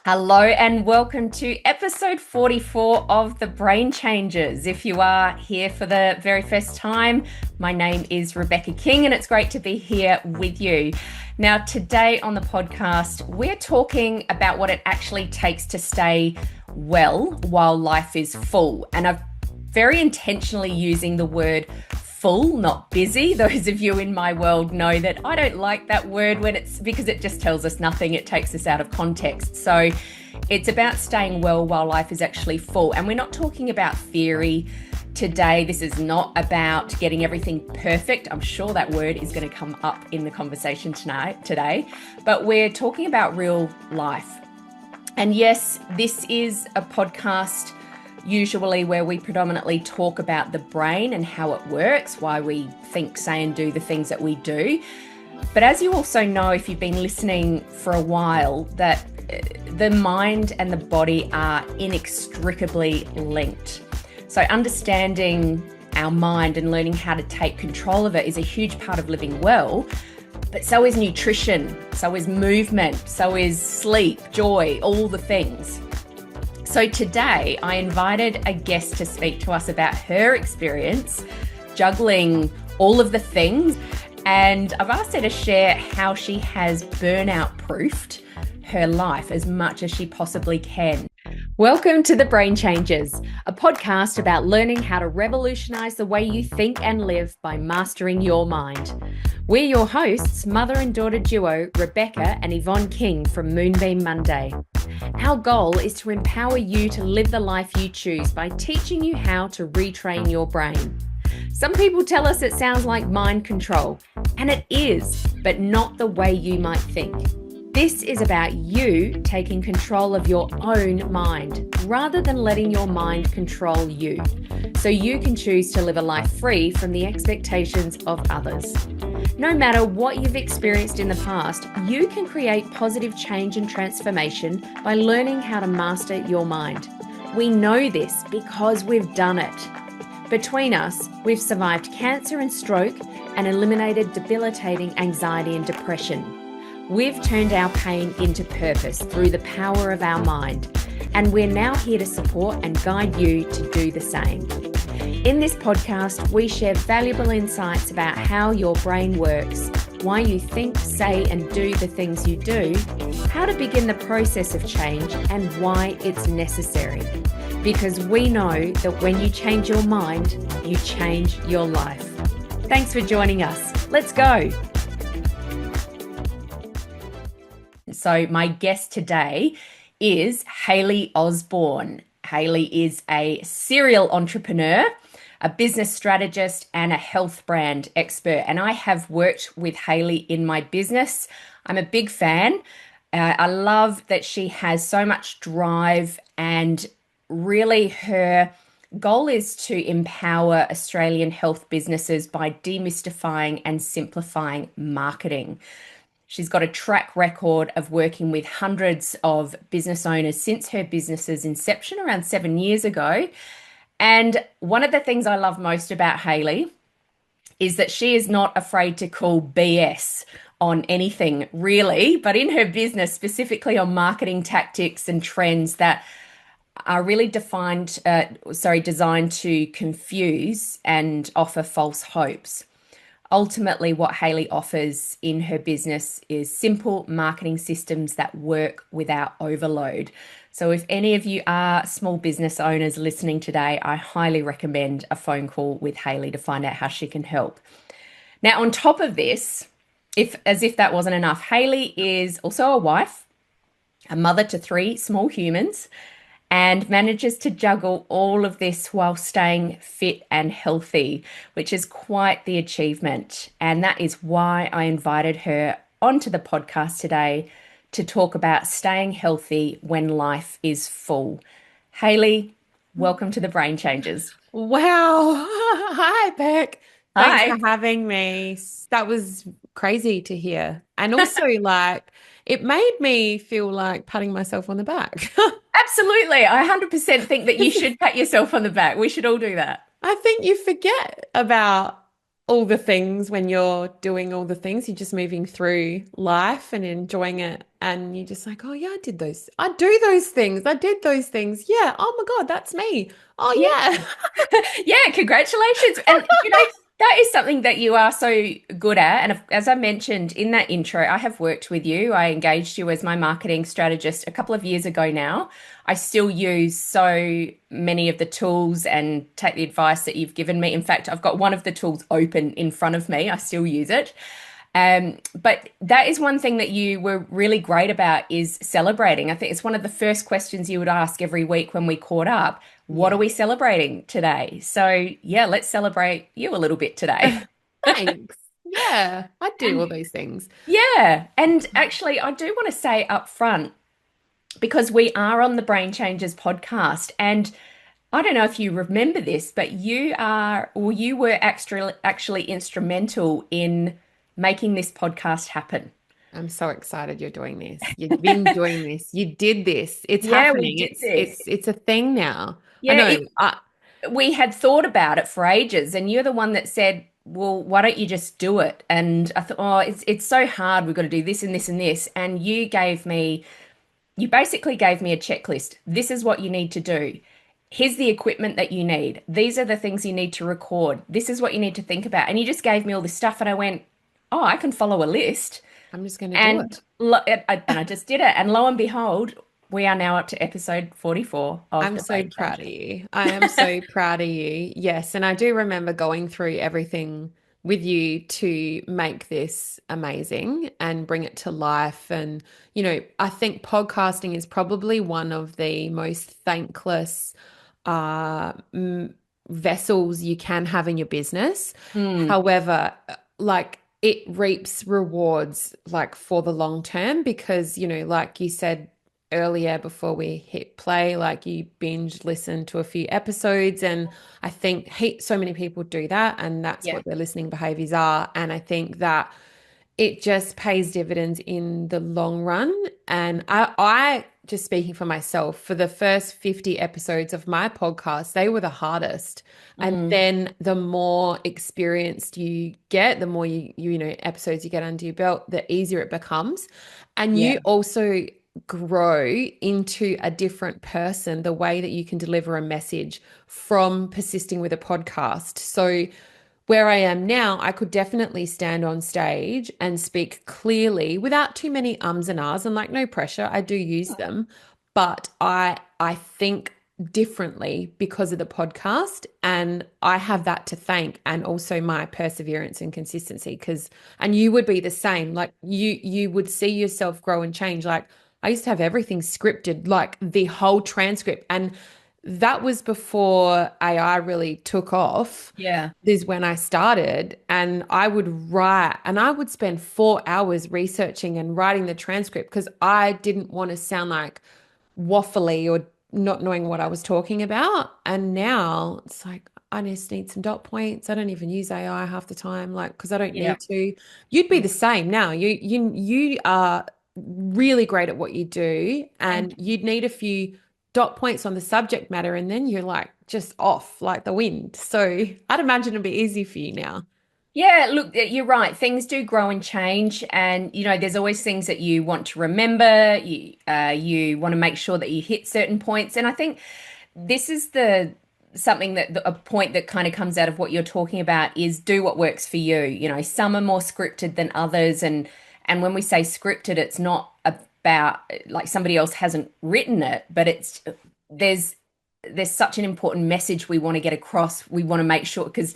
Hello and welcome to episode 44 of The Brain Changers. If you are here for the very first time, my name is Rebekah King and it's great to be here with you. Now, today on the podcast, we're talking about what it actually takes to stay well while life is full. And I'm very intentionally using the word full, not busy. Those of you in my world know that I don't like that word because it just tells us nothing. It takes us out of context. So it's about staying well while life is actually full. And we're not talking about theory today. This is not about getting everything perfect. I'm sure that word is going to come up in the conversation today, but we're talking about real life. And yes, this is a podcast usually where we predominantly talk about the brain and how it works, why we think, say, and do the things that we do. But as you also know, if you've been listening for a while, that the mind and the body are inextricably linked. So understanding our mind and learning how to take control of it is a huge part of living well. But so is nutrition, so is movement, so is sleep, joy, all the things. So today I invited a guest to speak to us about her experience juggling all of the things. And I've asked her to share how she has burnout proofed her life as much as she possibly can. Welcome to The Brain Changers, a podcast about learning how to revolutionize the way you think and live by mastering your mind. We're your hosts, mother and daughter duo, Rebekah and Yvonne King from Moonbeam Monday. Our goal is to empower you to live the life you choose by teaching you how to retrain your brain. Some people tell us it sounds like mind control, and it is, but not the way you might think. This is about you taking control of your own mind rather than letting your mind control you, so you can choose to live a life free from the expectations of others. No matter what you've experienced in the past, you can create positive change and transformation by learning how to master your mind. We know this because we've done it. Between us, we've survived cancer and stroke and eliminated debilitating anxiety and depression. We've turned our pain into purpose through the power of our mind, and we're now here to support and guide you to do the same. In this podcast, we share valuable insights about how your brain works, why you think, say, and do the things you do, how to begin the process of change, and why it's necessary. Because we know that when you change your mind, you change your life. Thanks for joining us. Let's go. So my guest today is Hayley Osborne. Hayley is a serial entrepreneur, a business strategist, and a health brand expert. And I have worked with Hayley in my business. I'm a big fan. I love that she has so much drive, and really her goal is to empower Australian health businesses by demystifying and simplifying marketing. She's got a track record of working with hundreds of business owners since her business's inception around 7 years ago. And one of the things I love most about Hayley is that she is not afraid to call BS on anything, really, but in her business, specifically on marketing tactics and trends that are really designed to confuse and offer false hopes. Ultimately, what Hayley offers in her business is simple marketing systems that work without overload. So if any of you are small business owners listening today, I highly recommend a phone call with Hayley to find out how she can help. Now, on top of this, as if that wasn't enough, Hayley is also a wife, a mother to 3 small humans, and manages to juggle all of this while staying fit and healthy, which is quite the achievement. And that is why I invited her onto the podcast today to talk about staying healthy when life is full. Hayley, welcome to the Brain Changers. Wow. Hi, Beck. Thanks Hi. for having me. That was crazy to hear. And also, it made me feel like patting myself on the back. Absolutely. I 100% think that you should pat yourself on the back. We should all do that. I think you forget about all the things when you're doing all the things. You're just moving through life and enjoying it. And you're just like, oh, yeah, I did those. I do those things. I did those things. Yeah. Oh my God, that's me. Oh, Yeah. yeah. Yeah, congratulations. And that is something that you are so good at. And as I mentioned in that intro, I have worked with you. I engaged you as my marketing strategist a couple of years ago now. I still use so many of the tools and take the advice that you've given me. In fact, I've got one of the tools open in front of me. I still use it. But that is one thing that you were really great about is celebrating. I think it's one of the first questions you would ask every week when we caught up. What are Yeah. we celebrating today? So, yeah, let's celebrate you a little bit today. Thanks. Yeah. I do all And those things. yeah, and actually, I do want to say up front, because we are on the Brain Changers podcast, and I don't know if you remember this, but you were actually instrumental in making this podcast happen. I'm so excited you're doing this. You've been doing this. You did this. It's Yeah, we happening. did It's this. it's it's a thing now. I Yeah, know. we had thought about it for ages, and you're the one that said, "Well, why don't you just do it?" And I thought, "Oh, it's so hard. We've got to do this and this and this." And you basically gave me a checklist. This is what you need to do. Here's the equipment that you need. These are the things you need to record. This is what you need to think about. And you just gave me all this stuff, and I went, "Oh, I can follow a list." I'm just going to do And it. I just did it. And lo and behold, we are now up to episode 44 of I'm the so Brain proud of Changers. you. I am so proud of you. Yes, and I do remember going through everything with you to make this amazing and bring it to life. And, I think podcasting is probably one of the most thankless uh, m- vessels you can have in your business. Hmm. However, like it reaps rewards like for the long term because, like you said earlier before we hit play, like you binge listen to a few episodes. And I think so many people do that, and that's Yeah. what their listening behaviors are. And I think that it just pays dividends in the long run. And I just speaking for myself, for the first 50 episodes of my podcast, they were the hardest. And Mm. then the more experienced you get, the more episodes you get under your belt, the easier it becomes. And Yeah. you also grow into a different person, the way that you can deliver a message from persisting with a podcast. So where I am now, I could definitely stand on stage and speak clearly without too many ums and ahs and like no pressure. I do use them, but I think differently because of the podcast, and I have that to thank, and also my perseverance and consistency because and you would be the same. Like you would see yourself grow and change. Like I used to have everything scripted, like the whole transcript, and that was before AI really took off. Yeah. Is when I started, and I would write and I would spend 4 hours researching and writing the transcript because I didn't want to sound like waffly or not knowing what I was talking about. And now it's like I just need some dot points. I don't even use AI half the time, like because I don't Yeah. need to. You'd be the same now. You are really great at what you do, Thank and you'd need a few dot points on the subject matter, and then you're like just off like the wind. So I'd imagine it'd be easy for you now. Yeah, look, you're right. Things do grow and change, and there's always things that you want to remember. You want to make sure that you hit certain points, and I think this is the something that a point that kind of comes out of what you're talking about is do what works for you. Some are more scripted than others, and when we say scripted, it's not about like somebody else hasn't written it, but there's there's such an important message we want to get across. We want to make sure because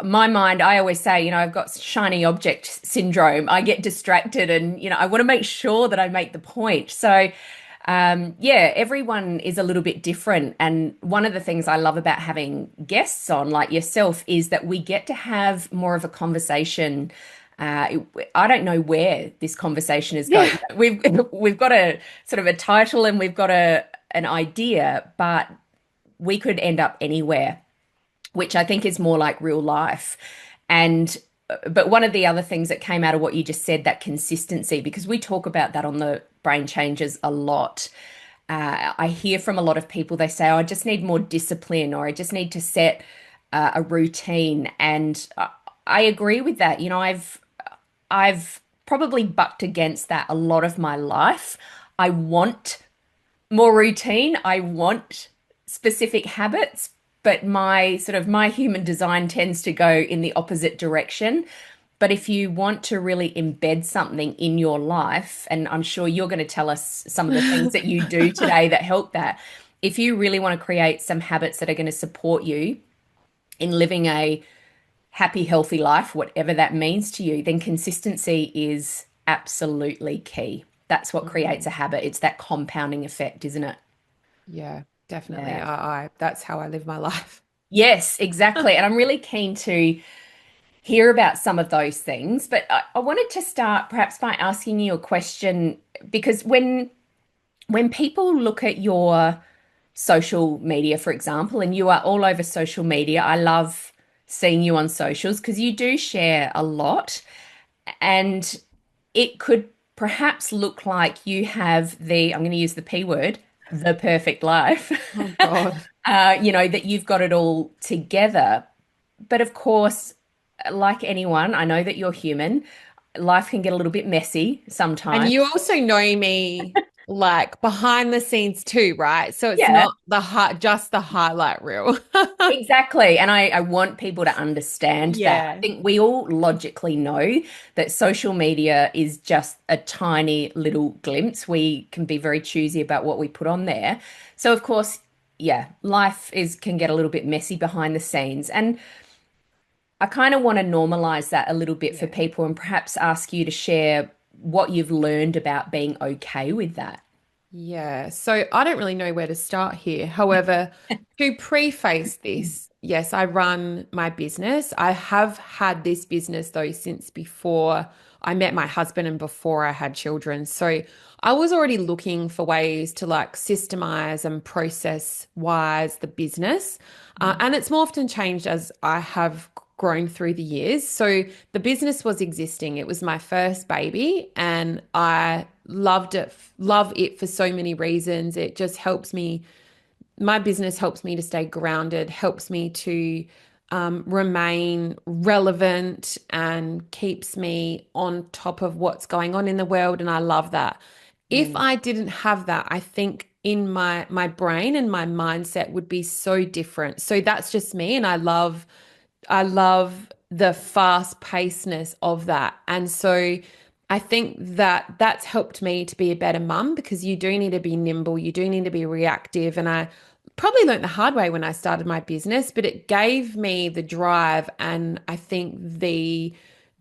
my mind, I always say, I've got shiny object syndrome. I get distracted and, I want to make sure that I make the point. So, yeah, everyone is a little bit different. And one of the things I love about having guests on, like yourself, is that we get to have more of a conversation. I don't know where this conversation is going. Yeah. We've got a sort of a title and we've got an idea, but we could end up anywhere, which I think is more like real life. And but one of the other things that came out of what you just said, that consistency, because we talk about that on the Brain Changes a lot. I hear from a lot of people, they say, oh, I just need more discipline, or I just need to set a routine. And I agree with that. I've probably bucked against that a lot of my life. I want more routine. I want specific habits, but my human design tends to go in the opposite direction. But if you want to really embed something in your life, and I'm sure you're going to tell us some of the things that you do today that help that, if you really want to create some habits that are going to support you in living a happy, healthy life, whatever that means to you, then consistency is absolutely key. That's what creates a Mm. habit. It's that compounding effect, isn't it? Yeah, definitely. Yeah. I that's how I live my life. Yes, exactly. And I'm really keen to hear about some of those things. But I wanted to start perhaps by asking you a question because when people look at your social media, for example, and you are all over social media, I love seeing you on socials because you do share a lot. And it could perhaps look like you have I'm going to use the P word, the perfect life. Oh God. That you've got it all together. But of course, like anyone, I know that you're human. Life can get a little bit messy And sometimes. you also know me like behind the scenes too, right? So it's Yeah, not just the highlight reel. exactly. And I want people to understand that. I Yeah. think we all logically know that social media is just a tiny little glimpse. We can be very choosy about what we put on there. So of course, yeah, life is can get a little bit messy behind the scenes. And I kind of want to normalize that a little bit for Yeah. people and perhaps ask you to share what you've learned about being okay with that. Yeah, so I don't really know where to start here. However, to preface this, yes, I run my business. I have had this business though since before I met my husband and before I had children. So I was already looking for ways to like systemize and process wise the business. And it's more often changed as I have grown through the years. So the business was existing. It was my first baby and I love it for so many reasons. It just helps me. My business helps me to stay grounded, helps me to remain relevant and keeps me on top of what's going on in the world. And I love that. If Mm, I didn't have that, I think in my brain and my mindset would be so different. So that's just me. And I love the fast pacedness of that. And so I think that that's helped me to be a better mum because you do need to be nimble, you do need to be reactive. And I probably learned the hard way when I started my business, but it gave me the drive and I think the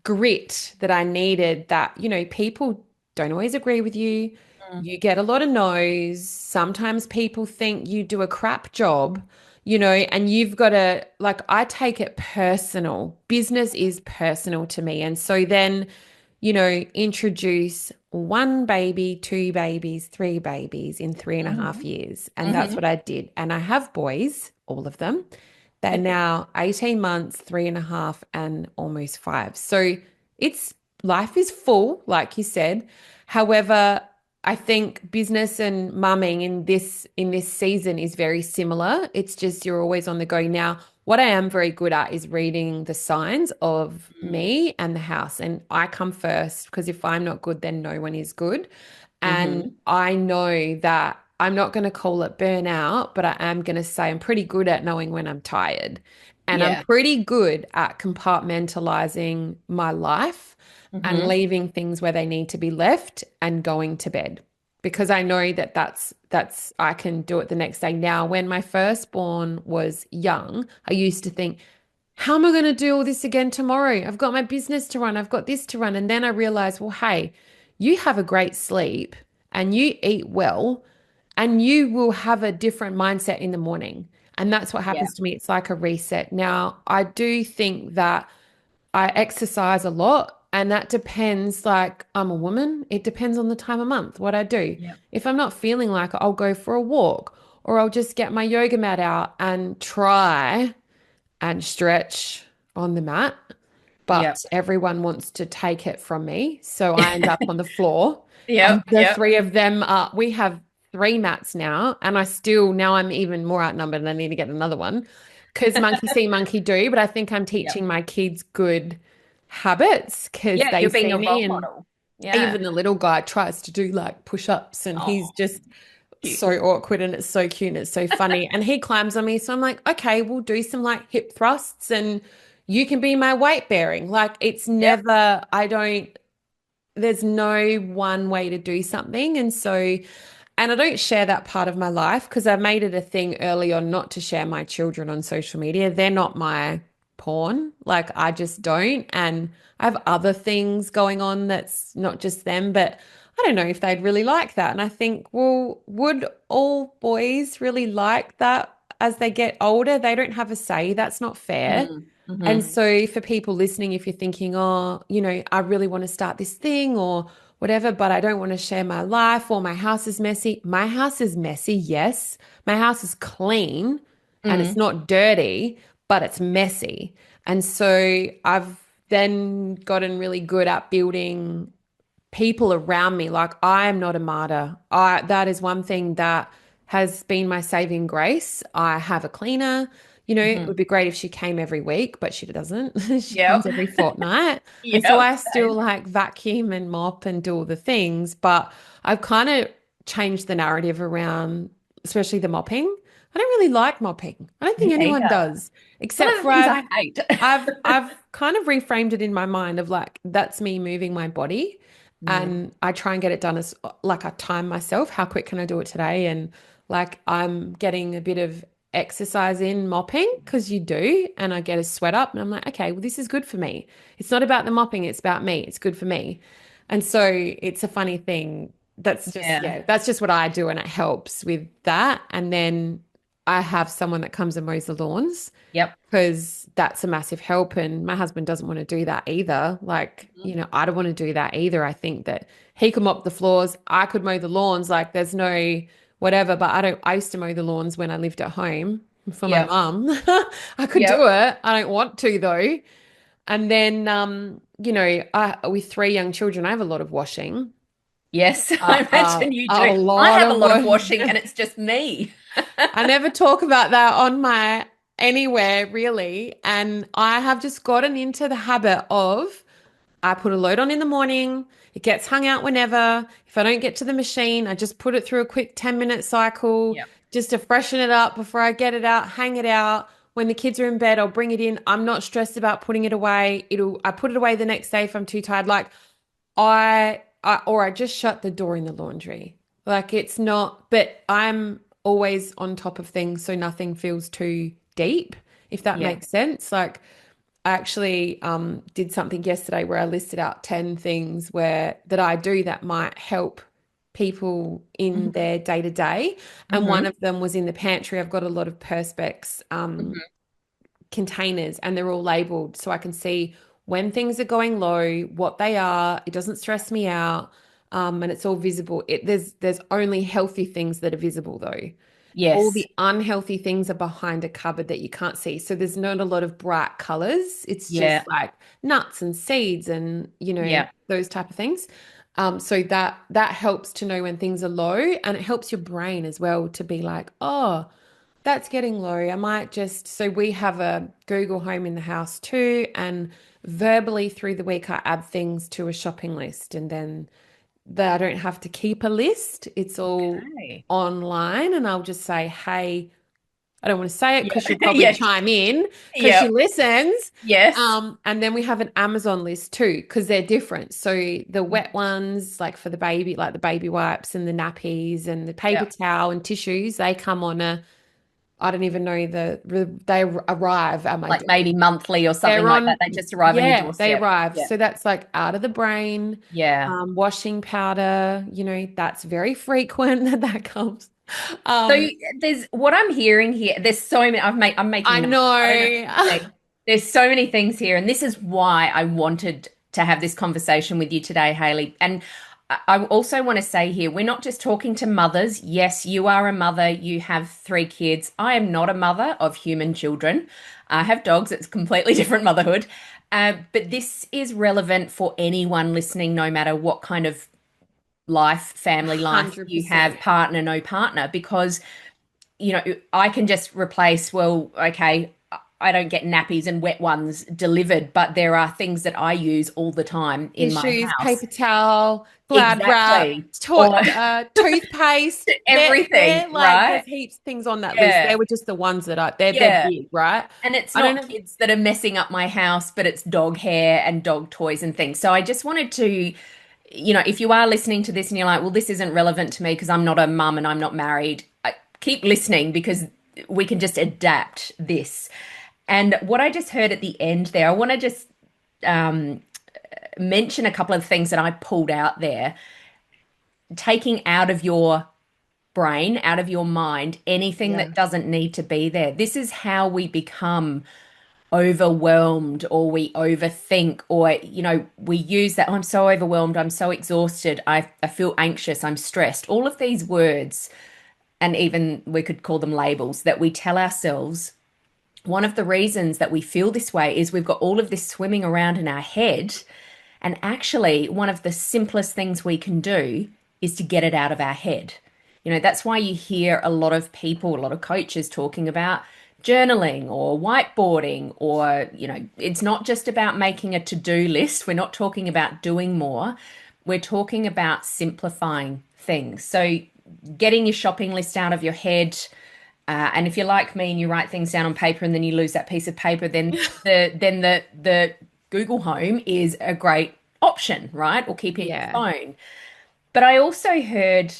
grit that I needed that, people don't always agree with you. mm, You get a lot of no's. Sometimes people think you do a crap job, and you've got to, like, I take it personal. Business is personal to me. And so then, introduce one baby, two babies, three babies in 3.5 years. And that's mhm. what I did. And I have boys, all of them. They're now 18 months, 3.5, and almost 5. So it's life is full, like you said. However, I think business and mumming in this season is very similar. It's just you're always on the go. Now, what I am very good at is reading the signs of Mm, me and the house. And I come first because if I'm not good, then no one is good. And mhm. I know that I'm not going to call it burnout, but I am going to say I'm pretty good at knowing when I'm tired. And I'm Yeah. pretty good at compartmentalizing my life and Mhm. leaving things where they need to be left and going to bed because I know that that's I can do it the next day. Now, when my firstborn was young, I used to think, how am I going to do all this again tomorrow? I've got my business to run, I've got this to run. And then I realized, well, hey, you have a great sleep and you eat well and you will have a different mindset in the morning. And that's what Yeah. happens to me. It's like a reset. Now, I do think that I exercise a lot, and that depends. Like, I'm a woman, it depends on the time of month, what I do. Yep. If I'm not feeling like it, I'll go for a walk or I'll just get my yoga mat out and try and stretch on the mat. Yep. But everyone wants to take it from me. So I end up on the floor. And Yep. the Yep. three of them we have three mats now. And now I'm even more outnumbered and I need to get another one. because monkey see, monkey do, but I think I'm Yep. teaching my kids good habits because Yeah, they you're being see a me, role and model. Yeah. even the little guy tries to do like push-ups and he's Oh, just cute. so awkward and it's so cute and it's so funny. And he climbs on me. So I'm like, okay, we'll do some like hip thrusts and you can be my weight bearing. Like it's Yep. never, I don't, there's no one way to do something. And so, and I don't share that part of my life because I made it a thing early on not to share my children on social media. They're not my porn. Like I just don't. And I have other things going on that's not just them, but I don't know if they'd really like that. And I think, well, would all boys really like that as they get older? They don't have a say. That's not fair. And Mm-hmm. so, for people listening, if you're thinking, oh, I really want to start this thing or whatever, but I don't want to share my life or my house is messy. My house is messy, yes. My house is clean and it's Mm. not dirty, but it's messy. And so, I've then gotten really good at building people around me. Like I am not a martyr. That is one thing that has been my saving grace. I have a cleaner. It Mm-hmm. would be great if she came every week, but she doesn't. She comes Yep. every fortnight. And so Yep. I still Same. like vacuum and mop and do all the things, but I've kind of changed the narrative around, especially the mopping. I don't really like mopping. I don't Me think anyone neither. does, It's one except of the for things I've I hate. I've kind of reframed it in my mind of like that's me moving my body Mm. and I try and get it done as like I time myself. How quick can I do it today? And like I'm getting a bit of exercise in mopping because you do, and I get a sweat up and I'm like, okay, well, this is good for me. It's not about the mopping, it's about me. It's good for me. And so it's a funny thing. That's just, Yeah. yeah, that's just what I do and it helps with that. And then I have someone that comes and mows the lawns Yep. because that's a massive help. And my husband doesn't want to do that either. Like, Mhm. I don't want to do that either. I think that he could mop the floors, I could mow the lawns. Like, there's no whatever, but I used to mow the lawns when I lived at home for my Yep. mum. I could Yep. do it. I don't want to though. And then, with three young children, I have a lot of washing. Yes, I imagine you A do. I lot have a of lot of wash. washing and it's just me. I never talk about that on my anywhere really. And I have just gotten into the habit of I put a load on in the morning. It gets hung out whenever. If I don't get to the machine, I just put it through a quick 10-minute cycle Yep. just to freshen it up before I get it out, hang it out. When the kids are in bed, I'll bring it in. I'm not stressed about putting it away. I put it away the next day if I'm too tired. Like or I just shut the door in the laundry. Like it's not, but I'm always on top of things so nothing feels too deep, if that Yeah. makes sense. Like I actually did something yesterday where I listed out 10 things where that I do that might help people in Hmm. their day to day. And one Hmm. of them was in the pantry. I've got a lot of Perspex Hmm. containers and they're all labeled so I can see when things are going low, what they are. It doesn't stress me out. And it's all visible. There's only healthy things that are visible though. All Yes. the unhealthy things are behind a cupboard that you can't see. So there's not a lot of bright colors. It's just Yeah. like nuts and seeds and Yeah. those type of things. So that helps to know when things are low and it helps your brain as well to be like, oh, that's getting low. I might just, so we have a Google Home in the house too. And verbally through the week, I add things to a shopping list. And then that I don't have to keep a list. It's all Okay. online. And I'll just say, hey, I don't want to say it Yeah. because she'll probably Yes. chime in because she Yep. listens. Yes. And then we have an Amazon list too because they're different. So the wet ones, like for the baby, like the baby wipes and the nappies and the paper Yep. towel and tissues, they come on I don't even know they arrive at my Like door. maybe monthly or something They're like that. on, They just arrive on your yeah, they doorstep. arrive. Yeah. So that's like out of the brain, Yeah. washing powder, that's very frequent that that comes. So Um, there's what I'm hearing here. There's so many. I'm making I notes. I don't know what to know. say. There's so many things here, and this is why I wanted to have this conversation with you today, Hayley. And I also want to say here, we're not just talking to mothers. Yes, you are a mother. You have three kids. I am not a mother of human children. I have dogs. It's completely different motherhood. But this is relevant for anyone listening, no matter what kind of life, family life you have, 100%. partner, no partner, because I can just replace, well, okay, I don't get nappies and wet ones delivered, but there are things that I use all the time in my Tissues, house. paper towel, glad wrap, Exactly. Or toothpaste. They're everything, like, there's right? heaps of things on that list. They Yeah. were just the ones that they're Yeah. big, right? And it's I don't not know. kids that are messing up my house, but it's dog hair and dog toys and things. So I just wanted to, if you are listening to this and you're like, well, this isn't relevant to me because I'm not a mum and I'm not married, keep listening because we can just adapt this. And what I just heard at the end there, I want to just um, mention a couple of things that I pulled out there. Taking out of your brain, out of your mind, anything Yeah. that doesn't need to be there. This is how we become overwhelmed or we overthink or we use that, oh, I'm so overwhelmed, I'm so exhausted, I feel anxious, I'm stressed, all of these words, and even we could call them labels that we tell ourselves. One of the reasons that we feel this way is we've got all of this swimming around in our head, and actually one of the simplest things we can do is to get it out of our head. That's why you hear a lot of people, a lot of coaches talking about journaling or whiteboarding, or, it's not just about making a to-do list. We're not talking about doing more. We're talking about simplifying things. So getting your shopping list out of your head. And if you're like me and you write things down on paper and then you lose that piece of paper, then the Google Home is a great option, right? Or keeping it in your Yeah. phone. But I also heard,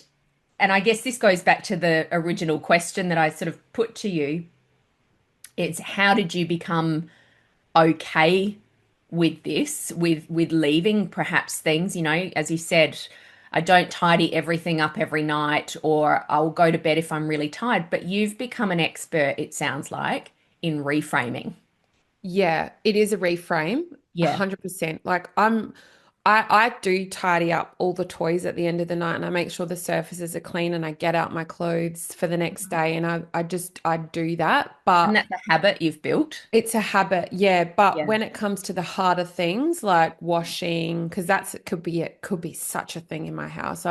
and I guess this goes back to the original question that I sort of put to you. It's how did you become okay with this, with leaving perhaps things, as you said, I don't tidy everything up every night, or I'll go to bed if I'm really tired. But you've become an expert, it sounds like, in reframing. Yeah, it is a reframe, Yeah. 100%. Like I do tidy up all the toys at the end of the night and I make sure the surfaces are clean and I get out my clothes for the next day and I do that. And But that's a habit you've built. it's a habit, yeah. But Yeah. when it comes to the harder things like washing, because it could be such a thing in my house.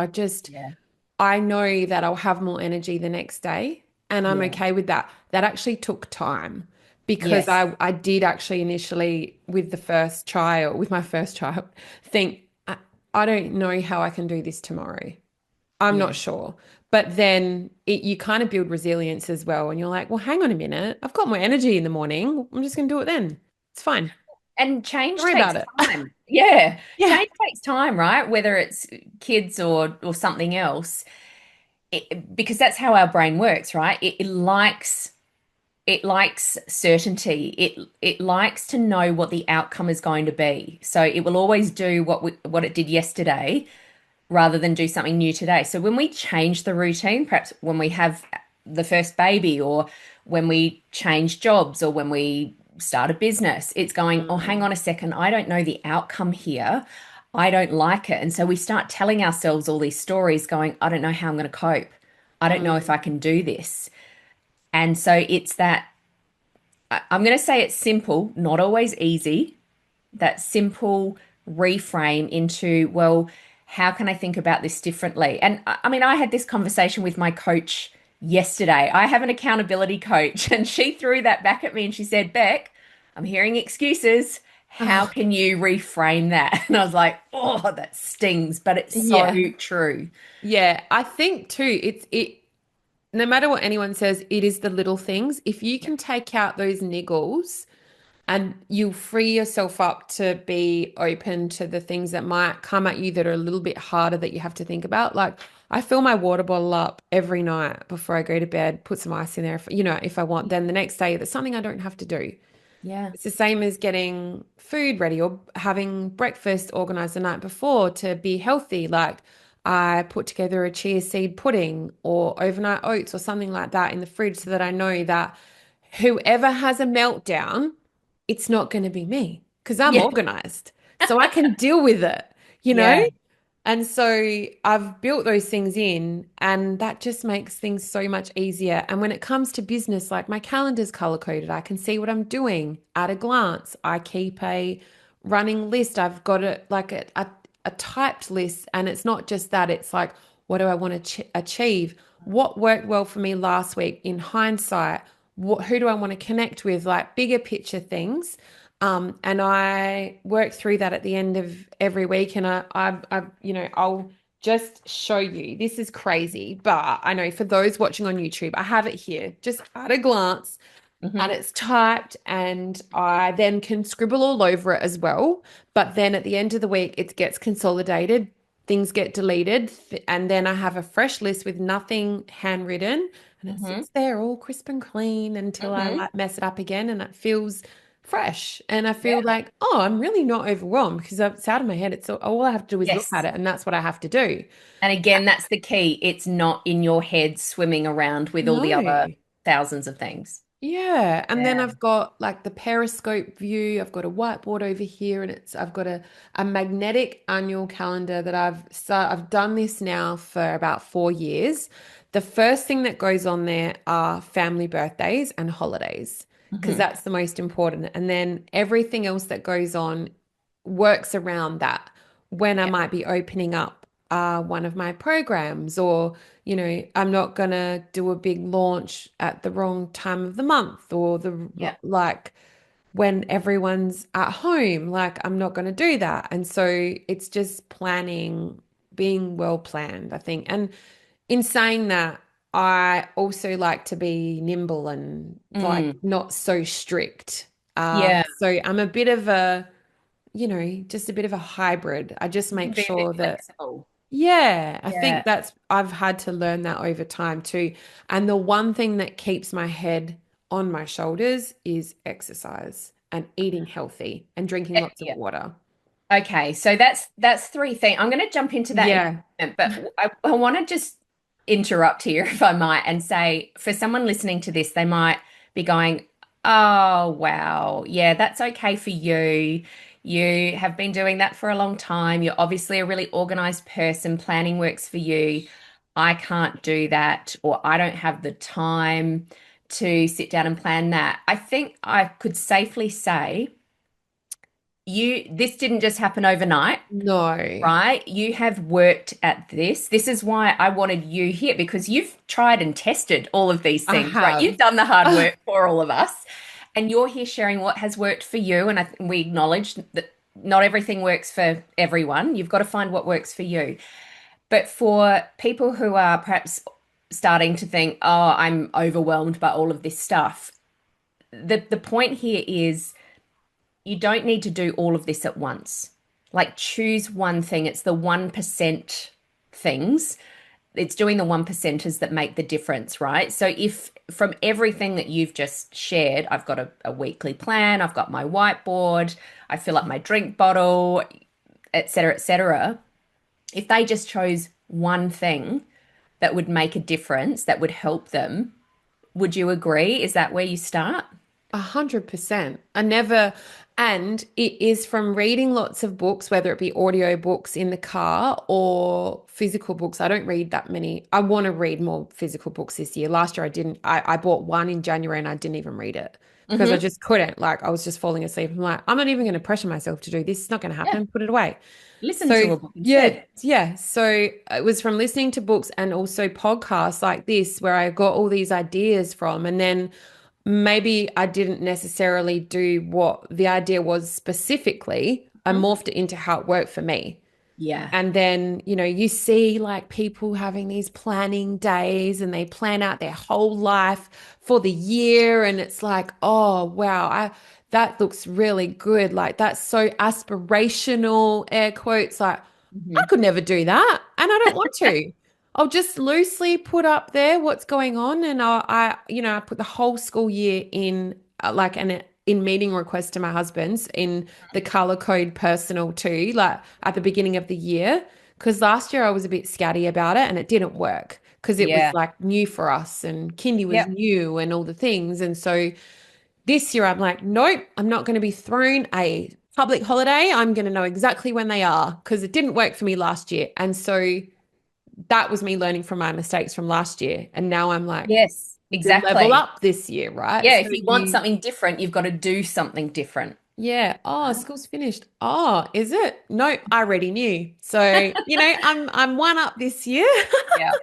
Yeah. I know that I'll have more energy the next day, and I'm Yeah. okay with that. That actually took time because Yes. I did actually initially with my first child, think I don't know how I can do this tomorrow. I'm Yeah. not sure. But then you kind of build resilience as well. And you're like, well, hang on a minute. I've got more energy in the morning. I'm just going to do it then. It's fine. And Don't change worry takes about it. time. Yeah. Yeah. Change takes time, right? Whether it's kids or something else. Because that's how our brain works, right? It likes certainty. It likes to know what the outcome is going to be. So it will always do what it did yesterday rather than do something new today. So when we change the routine, perhaps when we have the first baby, or when we change jobs, or when we start a business, it's going, oh, hang Mm, on a second, I don't know the outcome here. I don't like it. And so we start telling ourselves all these stories going, I don't know how I'm going to cope. I don't know if I mm. can do this. And so it's that I'm going to say it's simple, not always easy, that simple reframe into, well, how can I think about this differently? And I mean, I had this conversation with my coach yesterday. I have an accountability coach, and she threw that back at me and she said, Beck, I'm hearing excuses. How Oh, can you reframe that? And I was like, oh, that stings, but it's so yeah. true. Yeah. I think too, no matter what anyone says, it is the little things. If you Yeah. can take out those niggles and you free yourself up to be open to the things that might come at you that are a little bit harder that you have to think about. Like I fill my water bottle up every night before I go to bed, put some ice in there, if I want. Then the next day, that's something I don't have to do. Yeah. It's the same as getting food ready or having breakfast organized the night before to be healthy. Like I put together a chia seed pudding or overnight oats or something like that in the fridge so that I know that whoever has a meltdown, it's not going to be me because I'm Yeah. organized. So I can deal with it, you know? Yeah. And so I've built those things in, and that just makes things so much easier. And when it comes to business, like my calendar's color coded, I can see what I'm doing at a glance. I keep a running list. I've got a typed list, and it's not just that, it's like, what do I want to achieve? What worked well for me last week in hindsight? who do I want to connect with, like bigger picture things. And I work through that at the end of every week. And I'll just show you. This is crazy, but I know for those watching on YouTube, I have it here just at a glance and Hmm. it's typed, and I then can scribble all over it as well. But then at the end of the week, it gets consolidated, things get deleted, and then I have a fresh list with nothing handwritten, and it Hmm. sits there all crisp and clean until I Hmm. like mess it up again, and it feels fresh. And I Yeah. feel like, oh, I'm really not overwhelmed because it's out of my head. It's all I have to do is look at Yes. it, and that's what I have to do. And again, that's the key. It's not in your head swimming around with all the other No. thousands of things. Yeah, and then Yeah. I've got like the periscope view. I've got a whiteboard over here, and I've got a magnetic annual calendar that I've done this now for about 4 years. The first thing that goes on there are family birthdays and holidays because Hmm. that's the most important. And then everything else that goes on works around that. When I Yeah. might be opening up one of my programs, or I'm not gonna do a big launch at the wrong time of the month, or Yeah. like when everyone's at home, like I'm not gonna do that. And so it's just planning, being well planned, I think. And in saying that, I also like to be nimble and like Mm. not so strict. Yeah. So I'm a bit of a, just a bit of a hybrid. I just You can make be a bit sure that flexible. yeah, I Yeah. think I've had to learn that over time too. And the one thing that keeps my head on my shoulders is exercise and eating healthy and drinking lots of Yeah. water. Okay, so that's three things. I'm going to jump into that in Yeah, a moment, but I want to just interrupt here, if I might, and say for someone listening to this, they might be going, "Oh, wow, yeah, that's okay for you. You have been doing that for a long time. You're obviously a really organized person. Planning works for you. I can't do that, or I don't have the time to sit down and plan that." I think I could safely say this didn't just happen overnight, no, right? You have worked at this. This is why I wanted you here because you've tried and tested all of these I things, right? You've have. done the hard work for all of us, and you're here sharing what has worked for you. And we acknowledge that not everything works for everyone. You've got to find what works for you. But for people who are perhaps starting to think, "Oh, I'm overwhelmed by all of this stuff," the point here is you don't need to do all of this at once. Like choose one thing. It's the 1% things. It's doing the 1%ers that make the difference, right? So if from everything that you've just shared, I've got a weekly plan, I've got my whiteboard, I fill up my drink bottle, et cetera, et cetera. If they just chose one thing that would make a difference, that would help them, would you agree? Is that where you start? 100%. And it is from reading lots of books, whether it be audio books in the car or physical books. I don't read that many. I want to read more physical books this year. Last year I didn't. I bought one in January and I didn't even read it because I Mm-hmm. just couldn't. Like I was just falling asleep. I'm like, I'm not even going to pressure myself to do this. It's not going to Yeah. happen. Put it away. Listen So to a book yeah, instead. yeah. So it was from listening to books and also podcasts like this where I got all these ideas from. And then maybe I didn't necessarily do what the idea was specifically. I Mhm. morphed it into how it worked for me. Yeah. And then, you see like people having these planning days and they plan out their whole life for the year. And it's like, oh, wow, that looks really good. Like that's so aspirational, air quotes. Like I Mhm. could never do that. And I don't want to. I'll just loosely put up there what's going on. And I put the whole school year in like an in meeting request to my husband's in the color code personal too, like at the beginning of the year. Because last year I was a bit scatty about it and it didn't work because it was Yeah. like new for us and kindy was Yep. new and all the things. And so this year I'm like, nope, I'm not going to be thrown a public holiday. I'm going to know exactly when they are because it didn't work for me last year. And so that was me learning from my mistakes from last year. And now I'm like, Yes, the level exactly. up this year, right? Yeah, So if you want you something different, you've got to do something different. yeah. Oh, Right? school's finished. Oh, is it? No, I already knew. So, I'm one up this year. Yeah.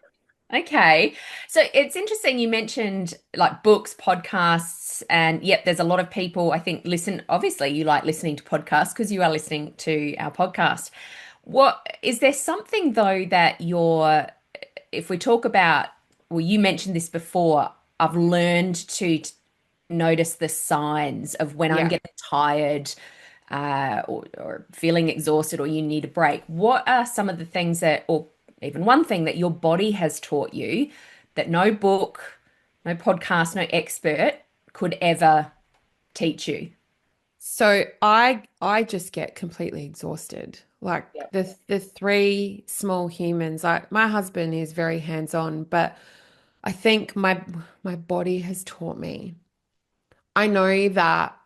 Okay. So it's interesting you mentioned like books, podcasts, and yep, there's a lot of people I think listen. Obviously, you like listening to podcasts because you are listening to our podcast. What is there something though that if we talk about, well, you mentioned this before, I've learned to notice the signs of when I'm Yeah. getting tired, or feeling exhausted or you need a break. What are some of the things that, or even one thing that your body has taught you that no book, no podcast, no expert could ever teach you? So I just get completely exhausted. Like Yep. the three small humans, like my husband is very hands-on, but I think my body has taught me. I know that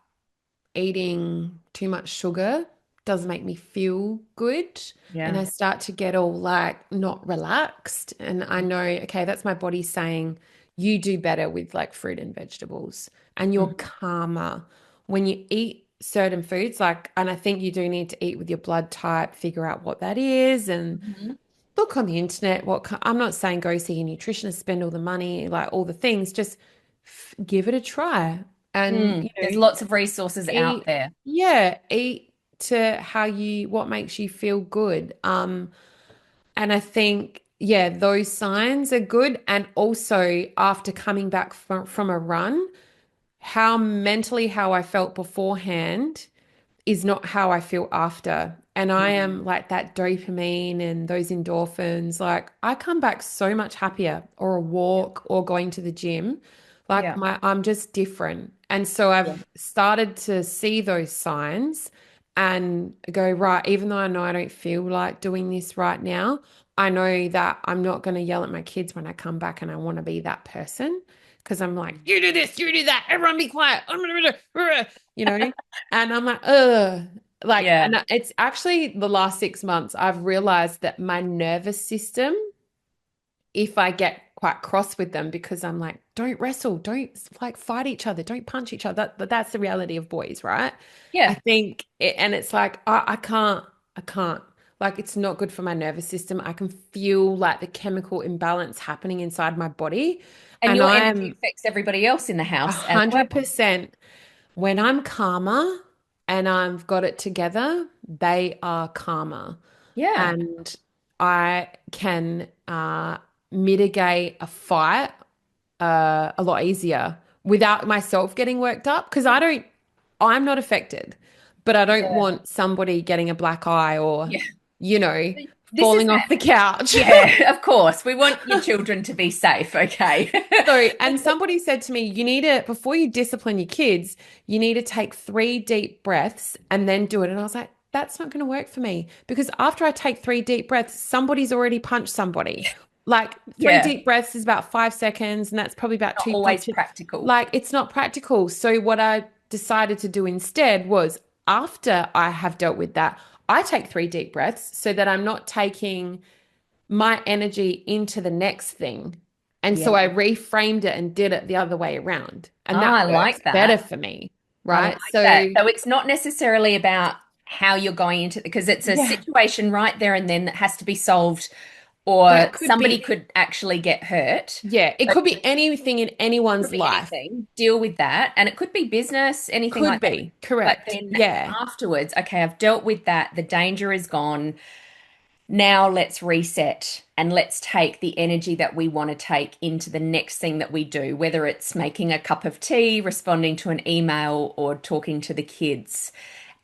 eating too much sugar does make me feel good. And Yeah. I start to get all like not relaxed. And I know, okay, that's my body saying you do better with like fruit and vegetables and you're Mhm. calmer when you eat certain foods. Like, and I think you do need to eat with your blood type, figure out what that is and Mhm. look on the internet. I'm not saying go see a nutritionist, spend all the money, like all the things, just give it a try. And, Mm. There's lots of resources out eat, there. yeah, eat to what makes you feel good. And I think, yeah, those signs are good. And also after coming back from a run, how I felt beforehand is not how I feel after. And I am Mm. like that dopamine and those endorphins. Like I come back so much happier, or a walk or going to the gym. Like Yeah. I'm just different. And so Yeah. I've started to see those signs and go, right, even though I know I don't feel like doing this right now, I know that I'm not going to yell at my kids when I come back and I want to be that person. Because I'm like, you do this, you do that, everyone be quiet. You know, and I'm like, ugh. Like, Yeah. and it's actually the last 6 months, I've realized that my nervous system, if I get quite cross with them because I'm like, don't wrestle, don't like fight each other, don't punch each other. That's the reality of boys, right? I Yeah. think and it's like, I can't. Like, it's not good for my nervous system. I can feel like the chemical imbalance happening inside my body. And And your I energy am affects everybody else in the a house as hundred well. percent when I'm calmer and I've got it together, they are calmer. Yeah. And I can mitigate a fight a lot easier without myself getting worked up because I'm not affected, but I don't Yeah. want somebody getting a black eye or, Yeah. you know, This is falling off the couch. Yeah, of course. We want your children to be safe, okay? So, and somebody said to me, you need to, before you discipline your kids, you need to take 3 deep breaths and then do it. And I was like, that's not going to work for me because after I take 3 deep breaths, somebody's already punched somebody. Like three Yeah, deep breaths is about 5 seconds, and that's probably about not two always punches. practical. Like it's not practical. So, what I decided to do instead was after I have dealt with that, I take 3 deep breaths so that I'm not taking my energy into the next thing. And so I Yeah. reframed it and did it the other way around. And Ah, that I works like better that. for me. I like Right. that. So, So it's not necessarily about how you're going into because it's a yeah, situation right there and then that has to be solved, or that could somebody be, could actually get hurt. yeah, it But could be anything in could anyone's be life. anything. Deal with that. And it could be business, anything Could like that. be But correct. then Yeah. afterwards, okay, I've dealt with that. The danger is gone. Now let's reset and let's take the energy that we want to take into the next thing that we do, whether it's making a cup of tea, responding to an email, or talking to the kids.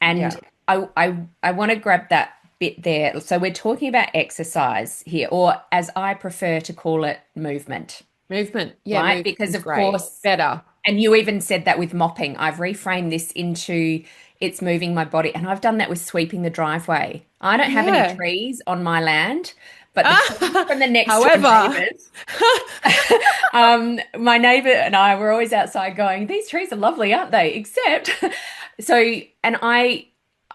And Yeah. I want to grab that bit there. So we're talking about exercise here, or as I prefer to call it, movement, Movement. Yeah. right? Because Movement's of great. course, Better. and you even said that with mopping. I've reframed this into it's moving my body. And I've done that with sweeping the driveway. I don't have any Yeah. trees on my land, but the trees from the next door However, neighbors, my neighbor and I were always outside going, these trees are lovely, aren't they? Except, so, and I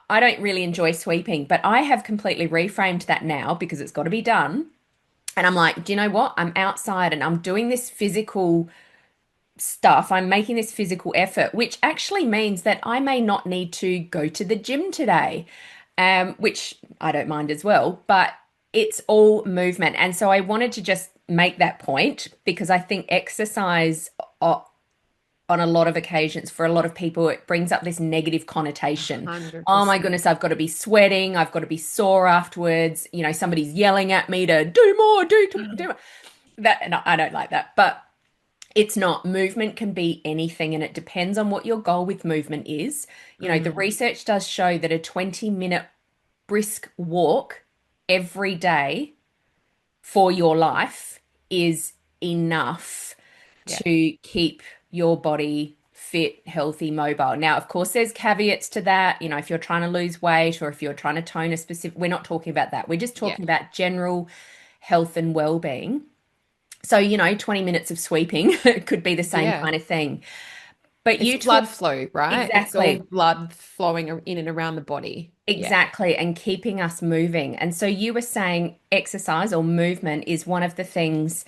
don't really enjoy sweeping, but I have completely reframed that now because it's got to be done. And I'm like, do you know what? I'm outside and I'm doing this physical stuff. I'm making this physical effort, which actually means that I may not need to go to the gym today, which I don't mind as well, but it's all movement. And so I wanted to just make that point because I think exercise on a lot of occasions for a lot of people it brings up this negative connotation. Oh my 100%. goodness, I've got to be sweating, I've got to be sore afterwards, somebody's yelling at me to do more, do more. That no, I don't like that. But it's not. Movement can be anything, and it depends on what your goal with movement is. The Mm, research does show that a 20-minute brisk walk every day for your life is enough yeah. to keep your body fit, healthy, mobile. Now, of course, there's caveats to that. If you're trying to lose weight or if you're trying to tone a specific, we're not talking about that. We're just Yeah. talking about general health and well-being. So, 20 minutes of sweeping could be the same Yeah. kind of thing. But It's you talk blood flow, right? It's all exactly. blood flowing in and around the body. Yeah. Exactly, and keeping us moving. And so you were saying exercise or movement is one of the things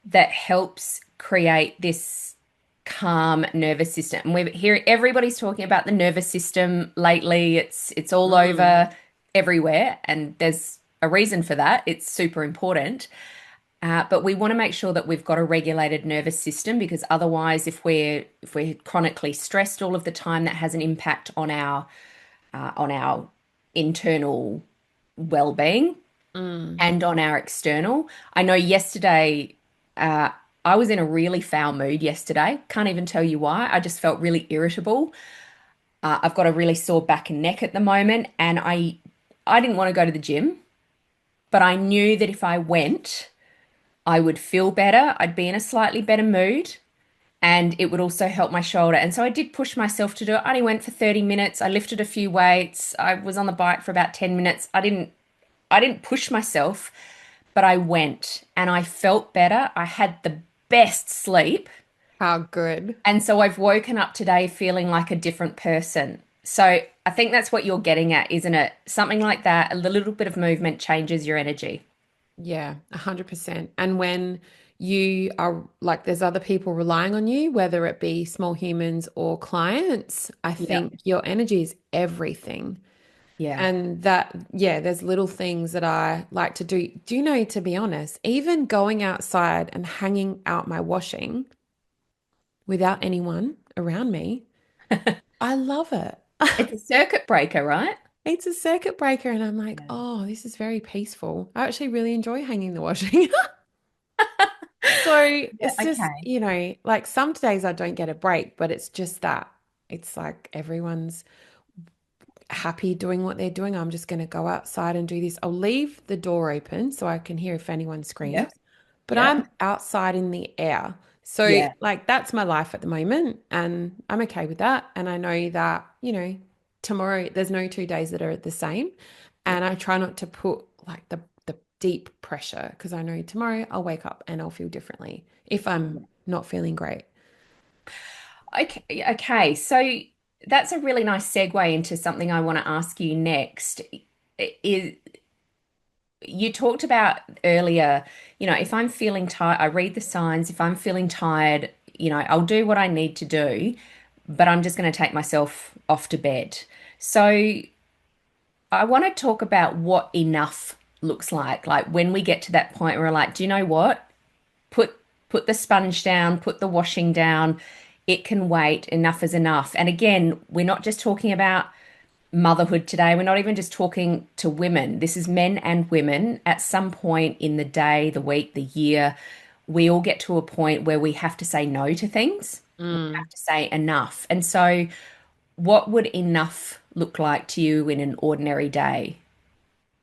that helps create this calm nervous system. And we're here, everybody's talking about the nervous system lately. It's all Mm, over everywhere, and there's a reason for that. It's super important. But we want to make sure that we've got a regulated nervous system because otherwise, if we're chronically stressed all of the time, that has an impact on our internal well-being mm. and on our external. I know yesterday, uh, I was in a really foul mood yesterday. Can't even tell you why. I just felt really irritable. I've got a really sore back and neck at the moment, and I didn't want to go to the gym, but I knew that if I went, I would feel better. I'd be in a slightly better mood. And it would also help my shoulder. And so I did push myself to do it. I only went for 30 minutes. I lifted a few weights. I was on the bike for about 10 minutes. I didn't push myself, but I went and I felt better. I had the best sleep. How good. And so I've woken up today feeling like a different person. So I think that's what you're getting at, isn't it? Something like that, a little bit of movement changes your energy. Yeah, 100%. And when you are like, there's other people relying on you, whether it be small humans or clients, I Yeah. think your energy is everything. Yeah. And that, yeah, there's little things that I like to do. Do you know, to be honest, even going outside and hanging out my washing without anyone around me, I love it. It's a circuit breaker, right? It's a circuit breaker, and I'm like, Yeah. oh, this is very peaceful. I actually really enjoy hanging the washing. So Yeah. it's just, Okay. like some days I don't get a break, but it's just that. It's like everyone's happy doing what they're doing. I'm just going to go outside and do this. I'll leave the door open so I can hear if anyone Yep. screams, but Yep. I'm outside in the air. So, Yeah. like, that's my life at the moment, and I'm okay with that. And I know that, tomorrow there's no 2 days that are the same. Yeah. And I try not to put like the deep pressure because I know tomorrow I'll wake up and I'll feel differently if I'm not feeling great. Okay, okay. So that's a really nice segue into something I want to ask you next. Is you talked about earlier, if I'm feeling tired, I read the signs. If I'm feeling tired, I'll do what I need to do, but I'm just going to take myself off to bed. So I want to talk about what enough looks like when we get to that point where we're like, do you know what? Put put the sponge down, put the washing down. It can wait. Enough is enough. And again, we're not just talking about motherhood today. We're not even just talking to women. This is men and women. At some point in the day, the week, the year, we all get to a point where we have to say no to things. We Mm. have to say enough. And so, what would enough look like to you in an ordinary day?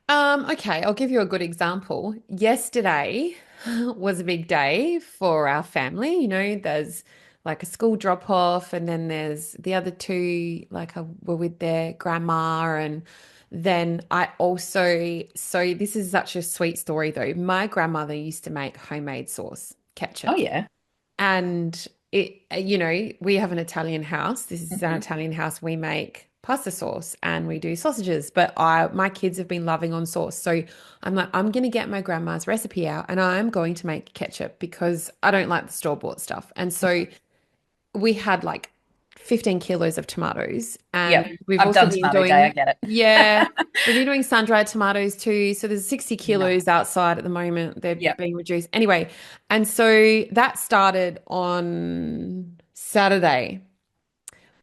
Okay, I'll give you a good example. Yesterday was a big day for our family. There's like a school drop off, and then there's the other two, like, were with their grandma. And then I also, so this is such a sweet story though. My grandmother used to make homemade sauce, Oh, ketchup. yeah. And we have an Italian house. This is an Mhm. Italian house. We make pasta sauce and we do sausages. But my kids have been loving on sauce. So I'm like, I'm going to get my grandma's recipe out and I'm going to make ketchup because I don't like the store-bought stuff. And so we had like 15 kilos of tomatoes. And Yep. we've I've also done been tomato day. I doing, get it. yeah, we've been doing sun-dried tomatoes too. So there's 60 No. kilos outside at the moment. They're Yep. being reduced. Anyway, and so that started on Saturday,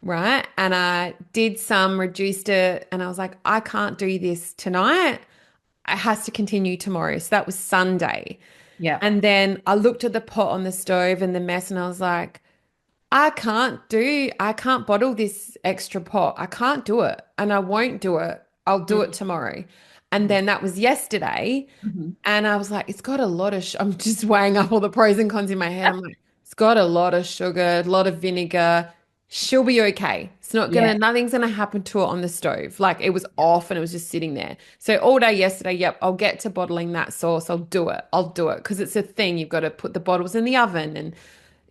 right? And I did some, reduced it, and I was like, I can't do this tonight. It has to continue tomorrow. So that was Sunday. Yep. And then I looked at the pot on the stove and the mess, and I was like, I can't bottle this extra pot. I can't do it. And I won't do it. I'll do it Mm-hmm. tomorrow. And then that was yesterday. Mm-hmm. And I was like, it's got a lot of, I'm just weighing up all the pros and cons in my head. I'm like, it's got a lot of sugar, a lot of vinegar. She'll be okay. It's not Yeah. gonna, nothing's gonna happen to it on the stove. Like it was off and it was just sitting there. So all day yesterday, yep, I'll get to bottling that sauce. I'll do it. I'll do it. Because it's a thing. You've got to put the bottles in the oven and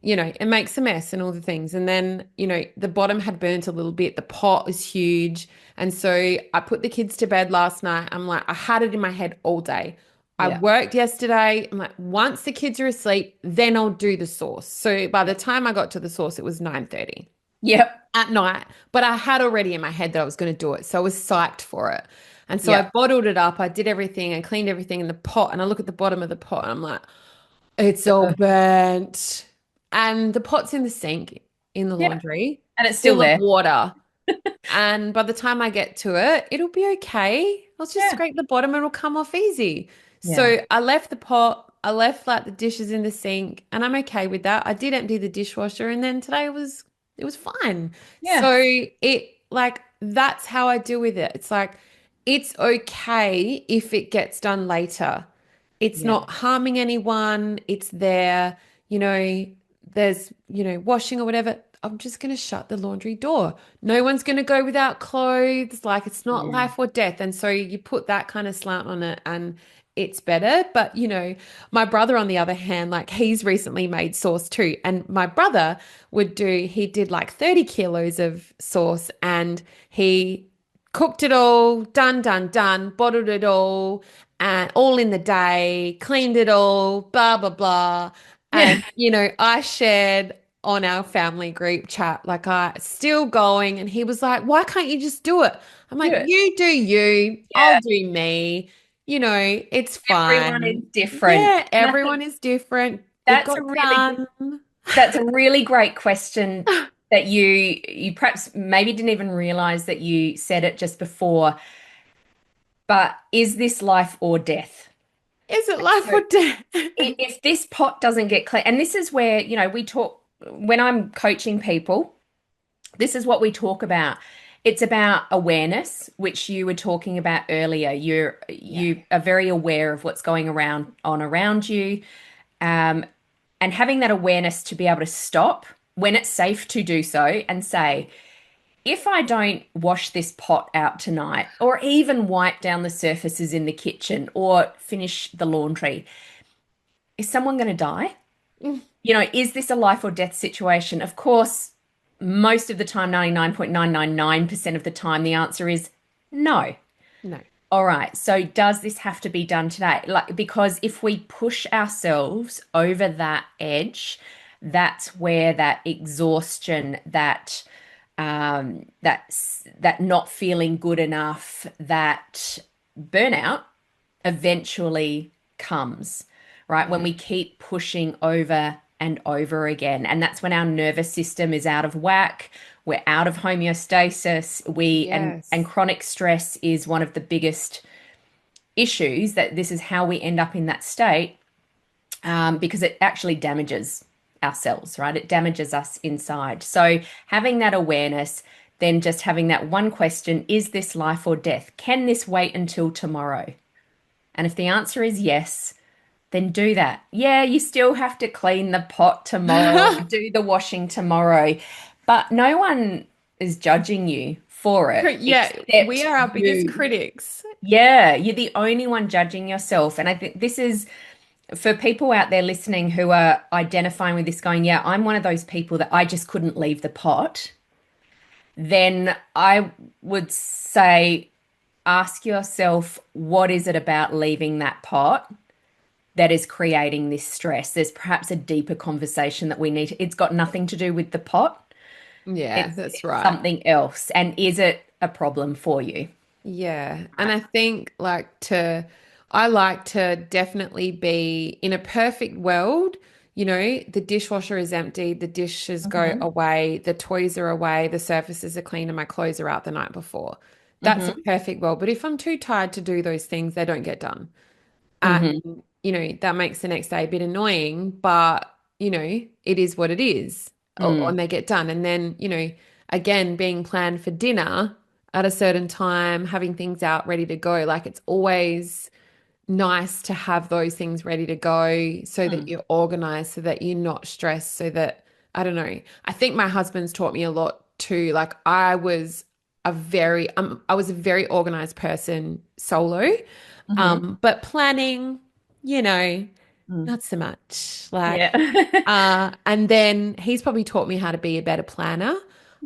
it makes a mess and all the things. And then, the bottom had burnt a little bit. The pot is huge. And so I put the kids to bed last night. I'm like, I had it in my head all day. I Yeah. worked yesterday. I'm like, once the kids are asleep, then I'll do the sauce. So by the time I got to the sauce, it was 9:30 Yep. at night. But I had already in my head that I was going to do it. So I was psyched for it. And so I Yep. bottled it up. I did everything and cleaned everything in the pot. And I look at the bottom of the pot and I'm like, it's all burnt. And the pot's in the sink in the Yep. laundry, And it's still full of there. water. And by the time I get to it, it'll be okay. I'll just Yeah. scrape the bottom and it'll come off easy. Yeah. So I left the pot, I left like the dishes in the sink, and I'm okay with that. I did empty the dishwasher, and then today it was fine. Yeah. So it like that's how I deal with it. It's like it's okay if it gets done later. It's Yeah. not harming anyone. It's there, you know, there's, washing or whatever. I'm just going to shut the laundry door. No one's going to go without clothes. Like it's not Yeah. life or death. And so you put that kind of slant on it and it's better. But, my brother, on the other hand, like he's recently made sauce too. And my brother he did like 30 kilos of sauce and he cooked it all, done, bottled it all, and all in the day, cleaned it all, blah, blah, blah. Yeah. And, I shared on our family group chat, like I still going. And he was like, why can't you just do it? I'm Do like, it. you do you, I'll Yeah. do me. It's Everyone is fine. different. Yeah, And I everyone think is different. It that's got a really good, done. that's a really great question that you perhaps maybe didn't even realize that you said it just before. But is this life or death? Is it life So or death? if this pot doesn't get clean, and this is where, we talk when I'm coaching people, this is what we talk about. It's about awareness, which you were talking about earlier. Yeah. You are very aware of what's going around you, um, and having that awareness to be able to stop when it's safe to do so and say, if I don't wash this pot out tonight, or even wipe down the surfaces in the kitchen, or finish the laundry, is someone going to die? Mm, Is this a life or death situation? Of course, most of the time, 99.999% of the time, the answer is no. no. All right. So does this have to be done today? Like, because if we push ourselves over that edge, that's where that exhaustion, that not feeling good enough, that burnout eventually comes, right? When Yeah. we keep pushing over and over again. And that's when our nervous system is out of whack. We're out of homeostasis. And Yes. chronic stress is one of the biggest issues, that this is how we end up in that state, because it actually damages our cells, right? It damages us inside. So having that awareness, then just having that one question, is this life or death? Can this wait until tomorrow? And if the answer is yes, then do that. Yeah, you still have to clean the pot tomorrow, do the washing tomorrow, but no one is judging you for it Yeah, we except are our biggest you. critics. Yeah, you're the only one judging yourself. And I think this is for people out there listening who are identifying with this, going, yeah, I'm one of those people that I just couldn't leave the pot. Then I would say, ask yourself, what is it about leaving that pot that is creating this stress? There's perhaps a deeper conversation that we need. It's got nothing to do with the pot. Yeah, that's It's right. something else. And is it a problem for you? Yeah. And Right. I think I like to definitely be in a perfect world, the dishwasher is empty, the dishes go Mm-hmm. away, the toys are away, the surfaces are clean, and my clothes are out the night before. That's a Mm-hmm. perfect world. But if I'm too tired to do those things, they don't get done. And, Mm-hmm. that makes the next day a bit annoying, but, it is what it is. And Mm. they get done. And then, again, being planned for dinner at a certain time, having things out ready to go. Like it's always nice to have those things ready to go so that Mm. you're organized, so that you're not stressed, so that, I don't know. I think my husband's taught me a lot too. Like I was a very organized person solo. Mm-hmm. But planning, you know, Mm. not so much. Like, Yeah. and then he's probably taught me how to be a better planner.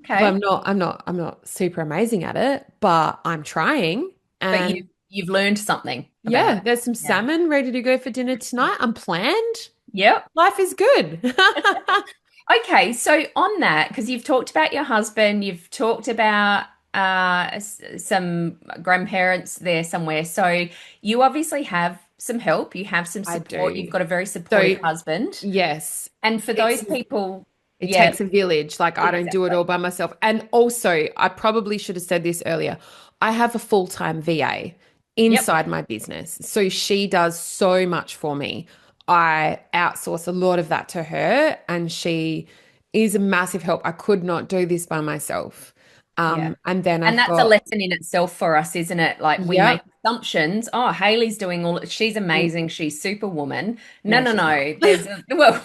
But Okay. I'm not super amazing at it, but I'm trying. But And you've learned something about yeah, it. there's some Yeah. salmon ready to go for dinner tonight. I'm planned. Yep. Life is good. Okay, so on that, because you've talked about your husband, you've talked about some grandparents there somewhere. So you obviously have some help, you have some I support, you've do. got a very So, supportive husband. yes, And for those it's people, it yeah, takes a village. Like I don't do it all exactly. by myself. And also, I probably should have said this earlier. I have a full-time VA Yep. inside my business. So she does so much for me. I outsource a lot of that to her, and she is a massive help. I could not do this by myself. Yeah. And then And I've that's a got, lesson in itself for us, isn't it? Like we make yep. assumptions. Oh, Hayley's doing all, she's Mm, amazing. She's superwoman. No, no, no, she's not. no. Well,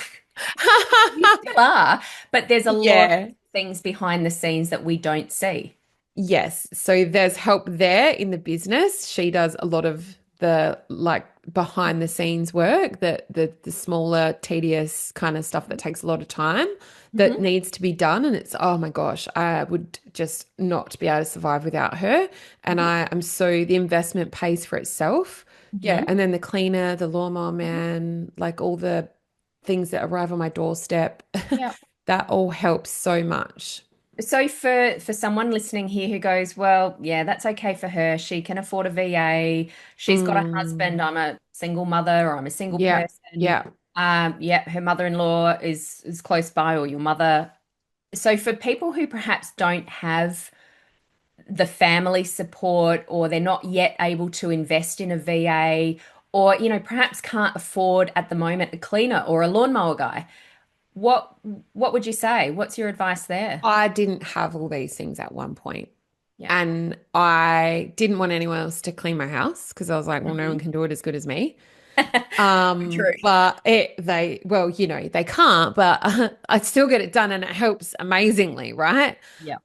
you still are, but there's a lot of Yeah. things behind the scenes that we don't see. Yes. So there's help there in the business. She does a lot of the like behind the scenes work, that the smaller, tedious kind of stuff that takes a lot of time that Hmm. needs to be done. And it's, oh my gosh, I would just not be able to survive without her. And Hmm. I am so the investment pays for itself. Yeah. Hmm. And then the cleaner, the lawnmower man, like all the things that arrive on my doorstep, Yeah. that all helps so much. So for someone listening here who goes, well, yeah, that's okay for her. She can afford a VA. She's got a husband. Mm. I'm a single mother or I'm a single Yeah, person. yeah. Yeah, her mother-in-law is close by or your mother. So for people who perhaps don't have the family support or they're not yet able to invest in a VA or, perhaps can't afford at the moment a cleaner or a lawnmower guy, what what would you say? What's your advice there? I didn't have all these things at one point. Yeah. And I didn't want anyone else to clean my house because I was like, well, no one Hmm. can do it as good as me. True. But well, they can't, but I still get it done and it helps amazingly, right? Yeah.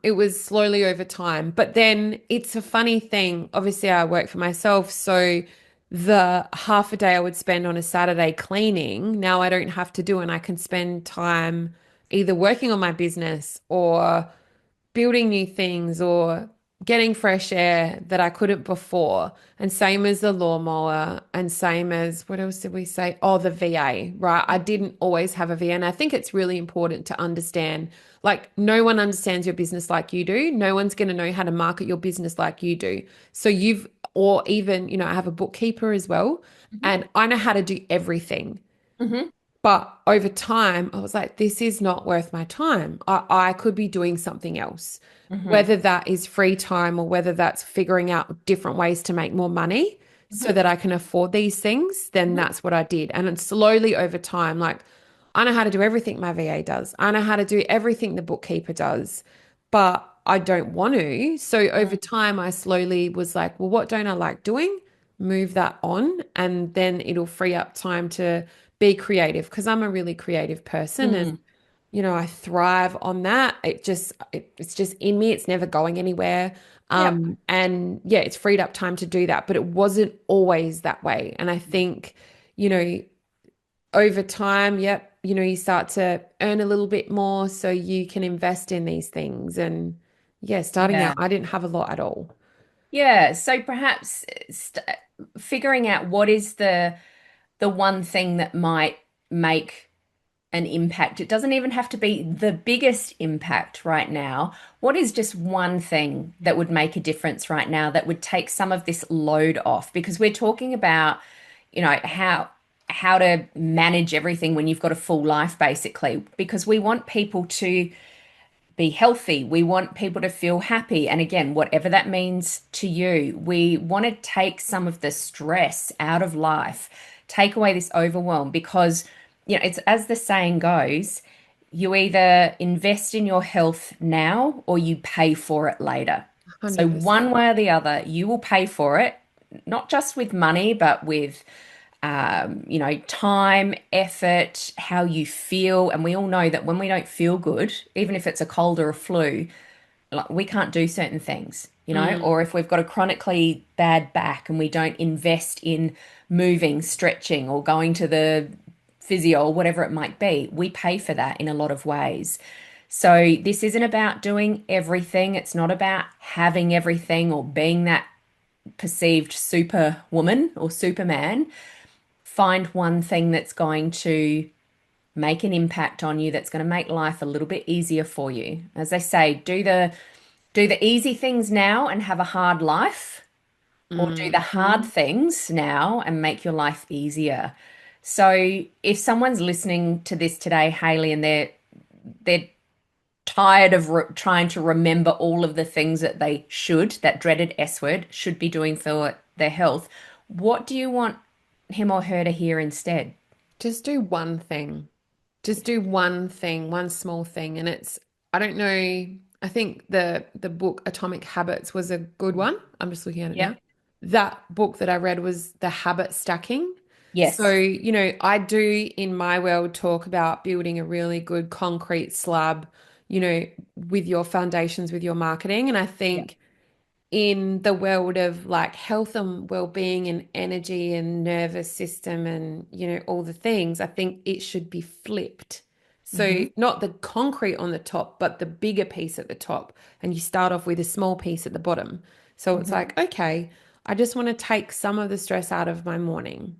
It was slowly over time. But then it's a funny thing. Obviously, I work for myself, so the half a day I would spend on a Saturday cleaning, now I don't have to do, and I can spend time either working on my business or building new things or getting fresh air that I couldn't before. And same as the lawnmower, and same as what else did we say? Oh, the VA, right? I didn't always have a VA. And I think it's really important to understand, like, no one understands your business like you do. No one's going to know how to market your business like you do. So or even, I have a bookkeeper as well, Hmm. and I know how to do everything. Hmm. But over time, I was like, this is not worth my time. I could be doing something else, Hmm. whether that is free time or whether that's figuring out different ways to make more money so Hmm. that I can afford these things. Then Hmm. that's what I did. And then slowly over time, like I know how to do everything my VA does, I know how to do everything the bookkeeper does, but I don't want to. So over time, I slowly was like, well, what don't I like doing? Move that on, and then it'll free up time to be creative because I'm a really creative person, and Hmm. I thrive on that. It's just in me. It's never going anywhere. Yep. And yeah, it's freed up time to do that, but it wasn't always that way. And I think, you know, over time, yep, you start to earn a little bit more so you can invest in these things. And yeah, starting out, Yeah. I didn't have a lot at all. Yeah. So perhaps figuring out what is the one thing that might make an impact? It doesn't even have to be the biggest impact right now. What is just one thing that would make a difference right now that would take some of this load off? Because we're talking about, how to manage everything when you've got a full life, basically, because we want people to be healthy. We want people to feel happy. And again, whatever that means to you, we want to take some of the stress out of life, take away this overwhelm because, it's as the saying goes, you either invest in your health now or you pay for it later. So, one 100%. way or the other, you will pay for it, not just with money, but with time, effort, how you feel. And we all know that when we don't feel good, even if it's a cold or a flu, like we can't do certain things, Mm, or if we've got a chronically bad back and we don't invest in moving, stretching, or going to the physio or whatever it might be, we pay for that in a lot of ways. So this isn't about doing everything. It's not about having everything or being that perceived superwoman or superman. Find one thing that's going to make an impact on you, that's going to make life a little bit easier for you. As they say, do the easy things now and have a hard life, or do the hard mhm. things now and make your life easier. So if someone's listening to this today, Hayley, and they're tired of trying to remember all of the things that they should, that dreaded S word, should be doing for their health, what do you want him or her to hear instead? Just do one thing. Just do one thing, one small thing. And I don't know, I think the book Atomic Habits was a good one. I'm just looking at it now. Yep. That book that I read was the habit stacking. So, Yes. I do in my world talk about building a really good concrete slab, with your foundations, with your marketing. And I Yep. think in the world of like health and well-being and energy and nervous system and all the things, I think it should be flipped. So Hmm. not the concrete on the top, but the bigger piece at the top, and you start off with a small piece at the bottom. So it's Hmm. like, okay, I just want to take some of the stress out of my morning,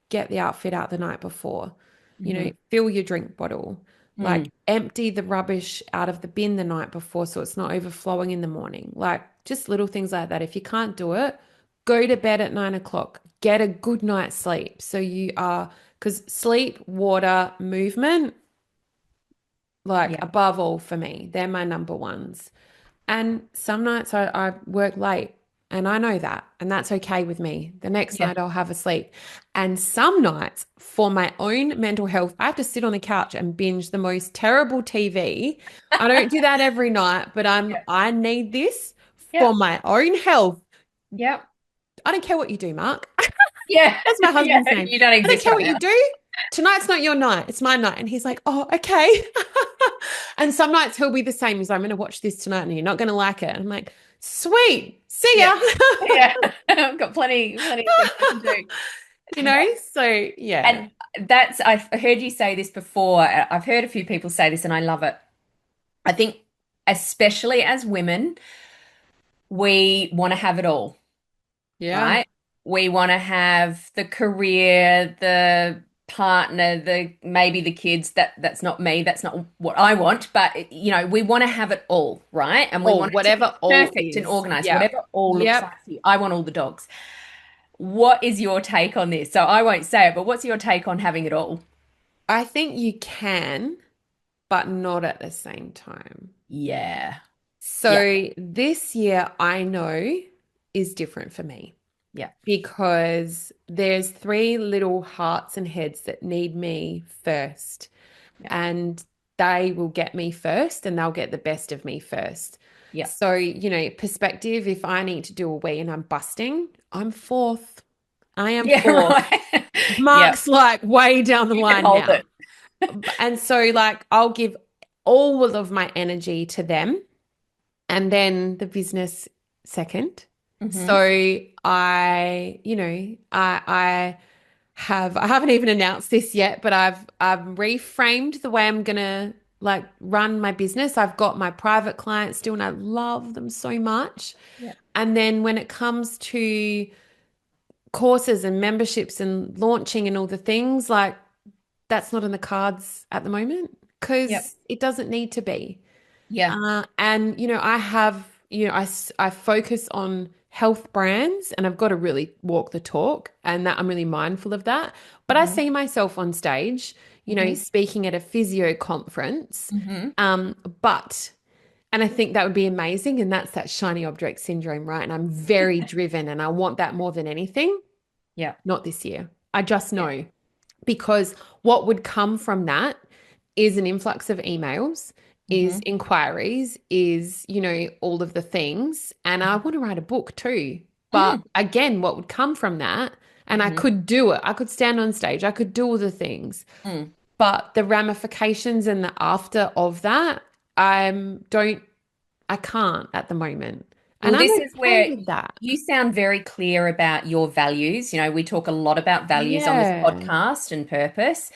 get the outfit out the night before, Hmm. fill your drink bottle, Mm. like empty the rubbish out of the bin the night before so it's not overflowing in the morning. Like just little things like that. If you can't do it, go to bed at 9 o'clock, get a good night's sleep. So you are, because sleep, water, movement, like Yeah. above all for me, they're my number ones. And some nights I work late and I know that, and that's okay with me. The next Yeah. night I'll have a sleep. And some nights, for my own mental health, I have to sit on the couch and binge the most terrible TV. I don't do that every night, but Yeah. I need this for Yep. my own health. Yep. I don't care what you do, Mark. Yeah. That's my Yeah. husband's name. You don't I don't exist care right what now. you do. Tonight's not your night. It's my night. And he's like, oh, okay. And some nights he'll be the same. He's like, I'm going to watch this tonight and you're not going to like it. And I'm like, sweet. See Yep. ya. Yeah. I've got plenty of things I can do. So And yeah. I've heard you say this before. I've heard a few people say this and I love it. I think, especially as women, we want to have it all, Yeah. right? We want to have the career, the partner, the maybe the kids. That's not me. That's not what I want. But we want to have it all, right? And we Or want it to be whatever all perfect and is. organized, Yeah. whatever all looks Yep. like to you. I want all the dogs. What is your take on this? So I won't say it, but what's your take on having it all? I think you can, but not at the same time. Yeah. Yeah. So this year I know is different for me, Yeah. because there's three little hearts and heads that need me first, Yeah. and they will get me first and they'll get the best of me first. Yeah. So, perspective, if I need to do a wee and I'm busting, I'm fourth. I am Yeah, fourth. right. Yeah. Mark's like way down the You can line hold now. it. And so, like, I'll give all of my energy to them and then the business second. So Hmm. I haven't even announced this yet, but I've reframed the way I'm gonna like run my business. I've got my private clients still, and I love them so much. Yeah. And then when it comes to courses and memberships and launching and all the things, like that's not in the cards at the moment Yep. because it doesn't need to be. Yeah. And I have, I focus on health brands and I've got to really walk the talk and that I'm really mindful of that. But I Hmm. see myself on stage, Hmm. speaking at a physio conference. Hmm. But and I think that would be amazing. And that's that shiny object syndrome, right? And I'm very driven and I want that more than anything. Yeah. Not this year. I just Yeah. know because what would come from that is an influx of emails, is Hmm. inquiries, is, all of the things. And I want to write a book too. But Mm. again, what would come from that? And I Hmm. could do it. I could stand on stage. I could do all the things. Mm. But the ramifications and the after of that, don't, I can't at the moment. And Well, I'm this is okay where with that. you sound very clear about your values. We talk a lot about values on this Yeah. podcast and purpose,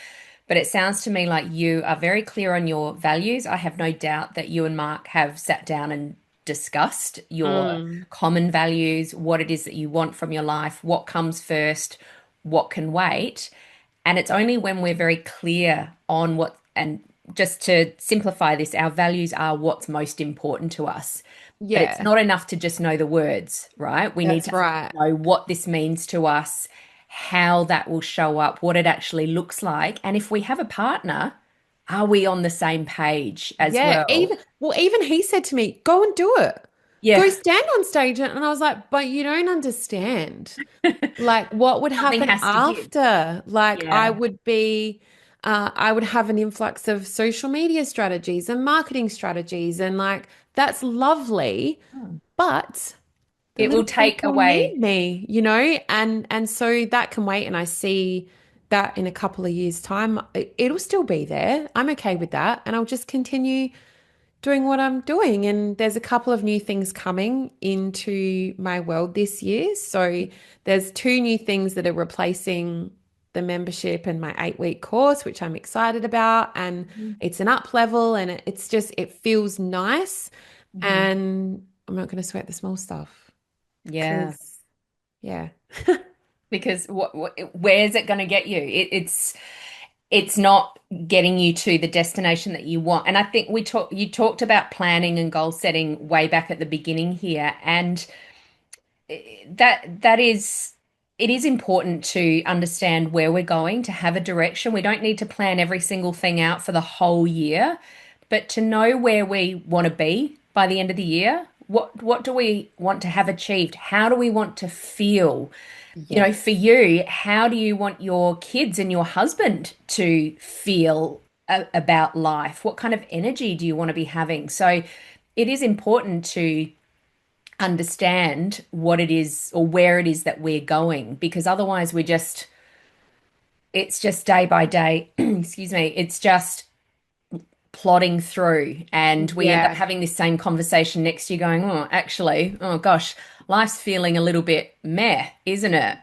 but it sounds to me like you are very clear on your values. I have no doubt that you and Mark have sat down and discussed your Mm. common values, what it is that you want from your life, what comes first, what can wait. And it's only when we're very clear on what, and just to simplify this, our values are what's most important to us. But it's Yeah, not enough to just know the words, right? We need that's to right. know what this means to us, how that will show up, what it actually looks like. And if we have a partner, are we on the same page as Yeah, well? even he said to me, "Go and do it. Go Yeah, stand on stage." And I was like, "But you don't understand. Like what would something happen has to give. after? Like Yeah. I would have an influx of social media strategies and marketing strategies and like that's lovely, Hmm. but the It will little take people need away. me. And so that can wait and I see that in a couple of years' time, it'll still be there. I'm okay with that. And I'll just continue doing what I'm doing. And there's a couple of new things coming into my world this year. So there's two new things that are replacing the membership and my 8-week course, which I'm excited about. And it's an up level and it feels nice. Mhm. And I'm not going to sweat the small stuff Yeah. because, yeah. Because where's it going to get you? It's not getting you to the destination that you want. And I think you talked about planning and goal setting way back at the beginning here, and that is it is important to understand where we're going, to have a direction. We don't need to plan every single thing out for the whole year, but to know where we want to be by the end of the year. What do we want to have achieved? How do we want to feel? For Yes. you, how do you want your kids and your husband to feel about life? What kind of energy do you want to be having? So it is important to understand what it is or where it is that we're going, because otherwise it's just day by day, excuse me, it's just plodding through and we end up Yeah. having this same conversation next year going, oh, actually, oh gosh, life's feeling a little bit meh, isn't it?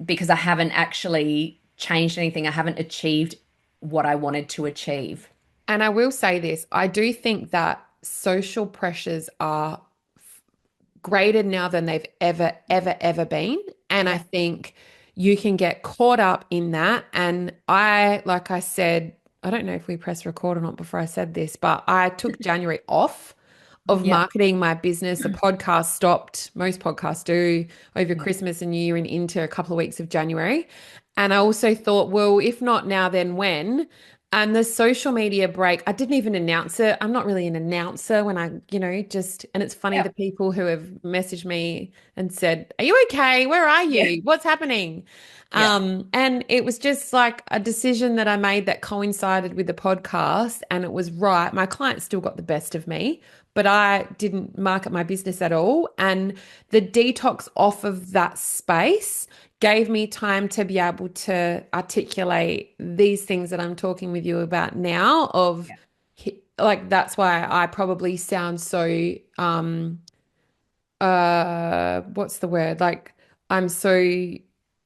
Because I haven't actually changed anything. I haven't achieved what I wanted to achieve. And I will say this, I do think that social pressures are greater now than they've ever been. And I Yeah. think you can get caught up in that. And like I said, I don't know if we press record or not before I said this, but I took January off of Yep. marketing my business. The podcast stopped. Most podcasts do over Yeah. Christmas and New Year and into a couple of weeks of January. And I also thought, well, if not now, then when? And the social media break, I didn't even announce it. I'm not really an announcer when and it's funny the Yep. people who have messaged me and said, "Are you okay? Where are Yeah. you? What's happening?" Yeah. And it was just like a decision that I made that coincided with the podcast, and it was right. My client still got the best of me, but I didn't market my business at all. And the detox off of that space gave me time to be able to articulate these things that I'm talking with you about now of Yeah. like that's why I probably sound so what's the word? Like I'm so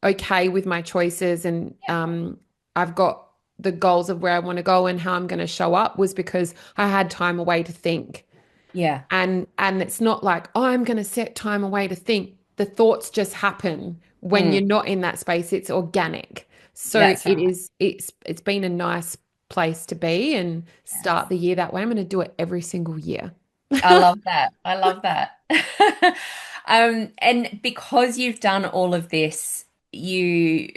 okay with my choices and I've got the goals of where I want to go and how I'm going to show up was because I had time away to think. Yeah. And it's not like, oh, I'm going to set time away to think. The thoughts just happen when you're Mm. not in that space. It's organic. So That's right. it's been a nice place to be and start Yes. the year that way. I'm going to do it every single year. I love that. I love that. And because you've done all of this, you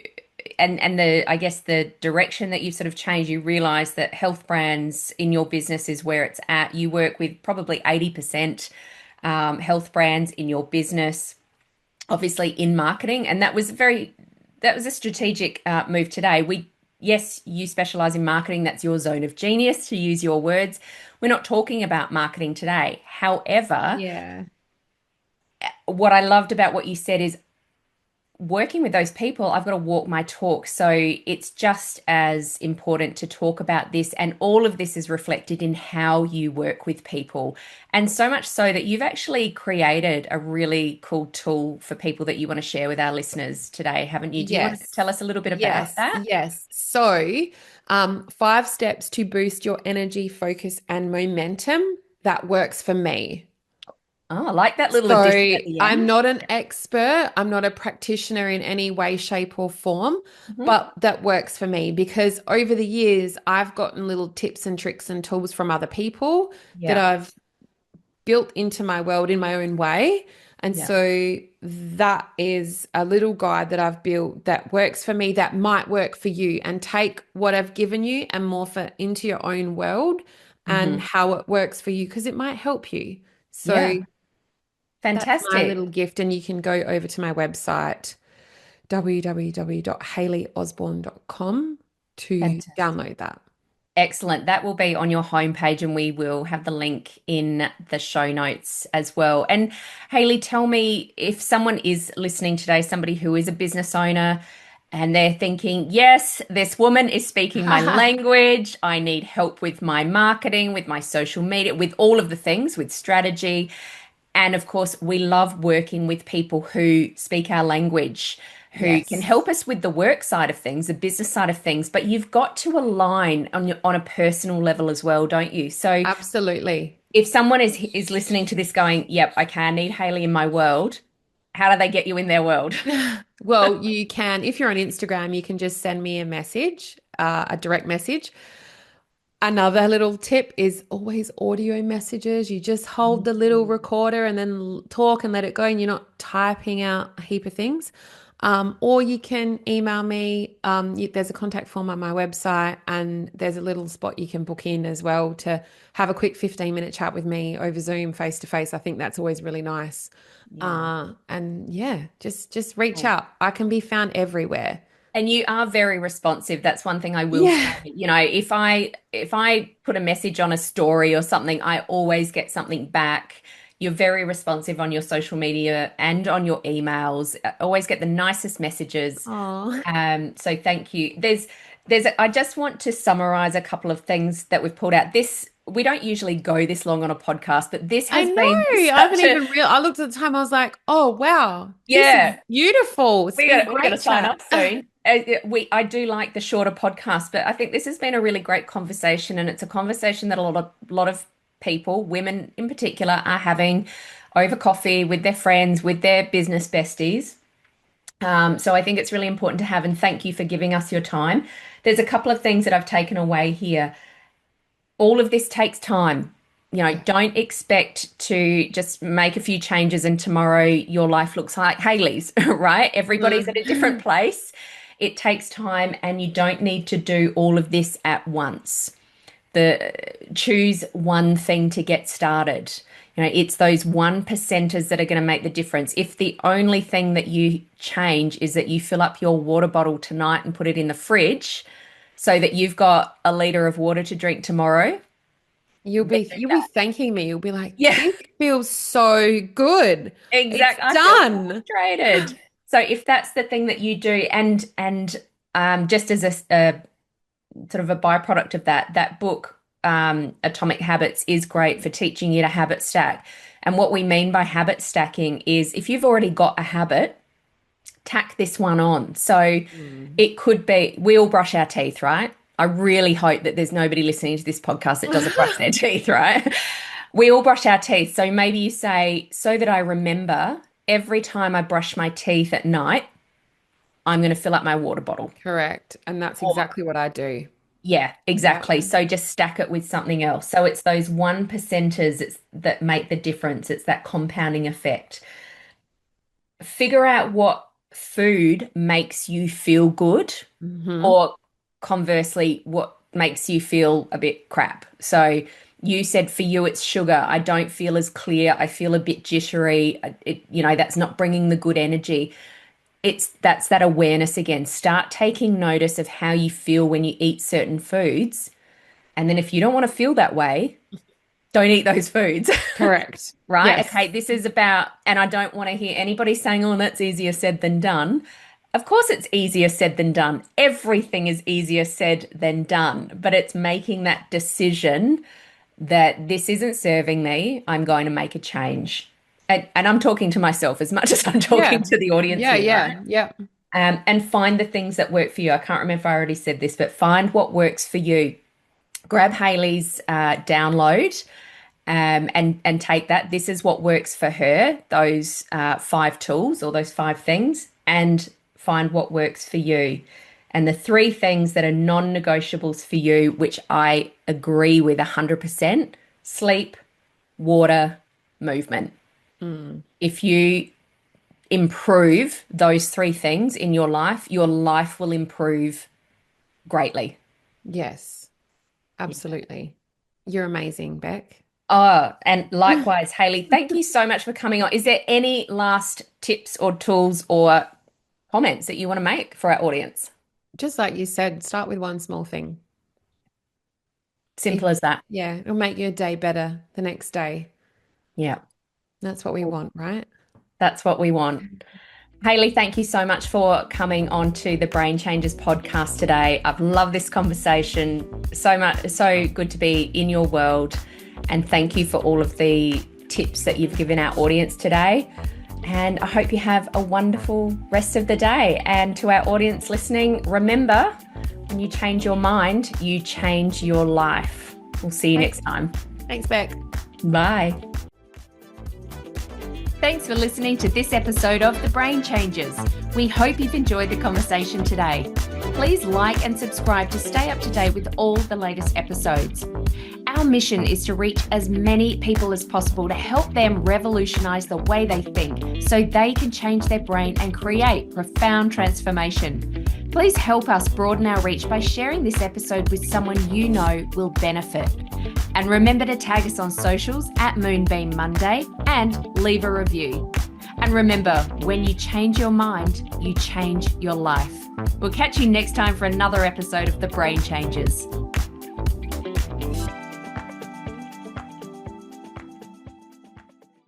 and the I guess the direction that you've sort of changed, you realize that health brands in your business is where it's at. You work with probably 80% health brands in your business, obviously in marketing, and that was a strategic move today. Yes, you specialize in marketing. That's your zone of genius, to use your words. We're not talking about marketing today. However, Yeah. what I loved about what you said is working with those people, I've got to walk my talk. So it's just as important to talk about this. And all of this is reflected in how you work with people. And so much so that you've actually created a really cool tool for people that you want to share with our listeners today, haven't you? Do you want to Yes. tell us a little bit about Yes. that? Yes. So, 5 steps to boost your energy, focus, and momentum that works for me. Oh, I like that little addition So at the I'm end. not an expert. I'm not a practitioner in any way, shape, or form, Mhm. but that works for me because over the years, I've gotten little tips and tricks and tools from other people that Yeah. I've built into my world in my own way. And Yeah. so that is a little guide that I've built that works for me, that might work for you, and take what I've given you and morph it into your own world and Hmm. how it works for you because it might help you. So Yeah. that's my Fantastic. little gift. And you can go over to my website, www.hayleyosborne.com, to Fantastic. download that. Excellent. That will be on your homepage, and we will have the link in the show notes as well. And Hayley, tell me, if someone is listening today, somebody who is a business owner, and they're thinking, yes, this woman is speaking my language. I need help with my marketing, with my social media, with all of the things, with strategy. And of course, we love working with people who speak our language, who can Yes, help us with the work side of things, the business side of things. But you've got to align on a personal level as well, don't you? So absolutely. if someone is listening to this going, "Yep, okay, I need Hayley in my world," how do they get you in their world? Well, you can, if you're on Instagram, you can just send me a message, a direct message. Another little tip is always audio messages. You just hold the little recorder and then talk and let it go, and you're not typing out a heap of things. Or you can email me. There's a contact form on my website, and there's a little spot you can book in as well to have a quick 15-minute chat with me over Zoom face to face. I think that's always really nice. Yeah. And yeah, just reach Cool. out. I can be found everywhere. And you are very responsive. That's one thing I will say. Yeah. You know, if I put a message on a story or something, I always get something back. You're very responsive on your social media and on your emails. I always get the nicest messages. Oh, So thank you. I just want to summarize a couple of things that we've pulled out. This, we don't usually go this long on a podcast, but this I has been know. I haven't such a, even real. I looked at the time. I was like, "Oh wow, this is yeah, beautiful. It's been a we got to great sign chat." up soon. I do like the shorter podcast, but I think this has been a really great conversation, and it's a conversation that lot of people, women in particular, are having over coffee with their friends, with their business besties. So I think it's really important to have, and thank you for giving us your time. There's a couple of things that I've taken away here. All of this takes time. You know, Yeah. don't expect to just make a few changes and tomorrow your life looks like Hayley's, right? Everybody's at a different Mm. place. It takes time, and you don't need to do all of this at once. The choose one thing to get started. You know, it's those one percenters that are going to make the difference. If the only thing that you change is that you fill up your water bottle tonight and put it in the fridge so that you've got a liter of water to drink tomorrow, then do You'll be that. thanking me. You'll be like, Yeah, "This feels so good. It's exactly. I feel done." hydrated. So if that's the thing that you do, and just as a sort of a byproduct of that, that book, Atomic Habits, is great for teaching you to habit stack. And what we mean by habit stacking is if you've already got a habit, tack this one on. So Mm. it could be we all brush our teeth, right? I really hope that there's nobody listening to this podcast that doesn't brush their teeth, right? We all brush our teeth. So maybe you say, so that I remember every time I brush my teeth at night, I'm going to fill up my water bottle. Correct. And that's Or, exactly what I do. yeah, Yeah. exactly. So just stack it with something else. So it's those 1%ers that make the difference. It's that compounding effect. Figure out what food makes you feel good, Hmm. or conversely, what makes you feel a bit crap. So you said for you it's sugar. I don't feel as clear. I feel a bit jittery. That's not bringing the good energy. That's that awareness again. Start taking notice of how you feel when you eat certain foods. And then if you don't want to feel that way, don't eat those foods. Correct. Right? Yes. Okay, this is about, and I don't want to hear anybody saying, oh, that's easier said than done. Of course, it's easier said than done. Everything is easier said than done, but it's making that decision that this isn't serving me. I'm going to make a change. And I'm talking to myself as much as I'm talking Yeah. to the audience Yeah. here, Yeah. right? Yeah. And find the things that work for you. I can't remember if I already said this, but find what works for you. Grab Hayley's download, and take that. This is what works for her, those 5 tools or those 5 things, and find what works for you. And the 3 things that are non-negotiables for you, which I agree with 100%: sleep, water, movement. Mm. If you improve those 3 things in your life will improve greatly. Yes. Absolutely. You're amazing, Beck. Oh, and likewise, Hayley, thank you so much for coming on. Is there any last tips or tools or comments that you want to make for our audience? Just like you said, start with one small thing. If, Simple as that. yeah, it'll make your day better the next day. Yeah, That's what we want, right? that's what we want. Hayley, thank you so much for coming on to the Brain Changes podcast today. I've loved this conversation so much. So good to be in your world. And thank you for all of the tips that you've given our audience today. And I hope you have a wonderful rest of the day. And to our audience listening, remember, when you change your mind, you change your life. We'll see you next time. Thanks, Beck. Bye. Thanks for listening to this episode of The Brain Changers. We hope you've enjoyed the conversation today. Please like and subscribe to stay up to date with all the latest episodes. Our mission is to reach as many people as possible to help them revolutionize the way they think so they can change their brain and create profound transformation. Please help us broaden our reach by sharing this episode with someone you know will benefit. And remember to tag us on socials at Moonbeam Monday and leave a review. And remember, when you change your mind, you change your life. We'll catch you next time for another episode of The Brain Changers.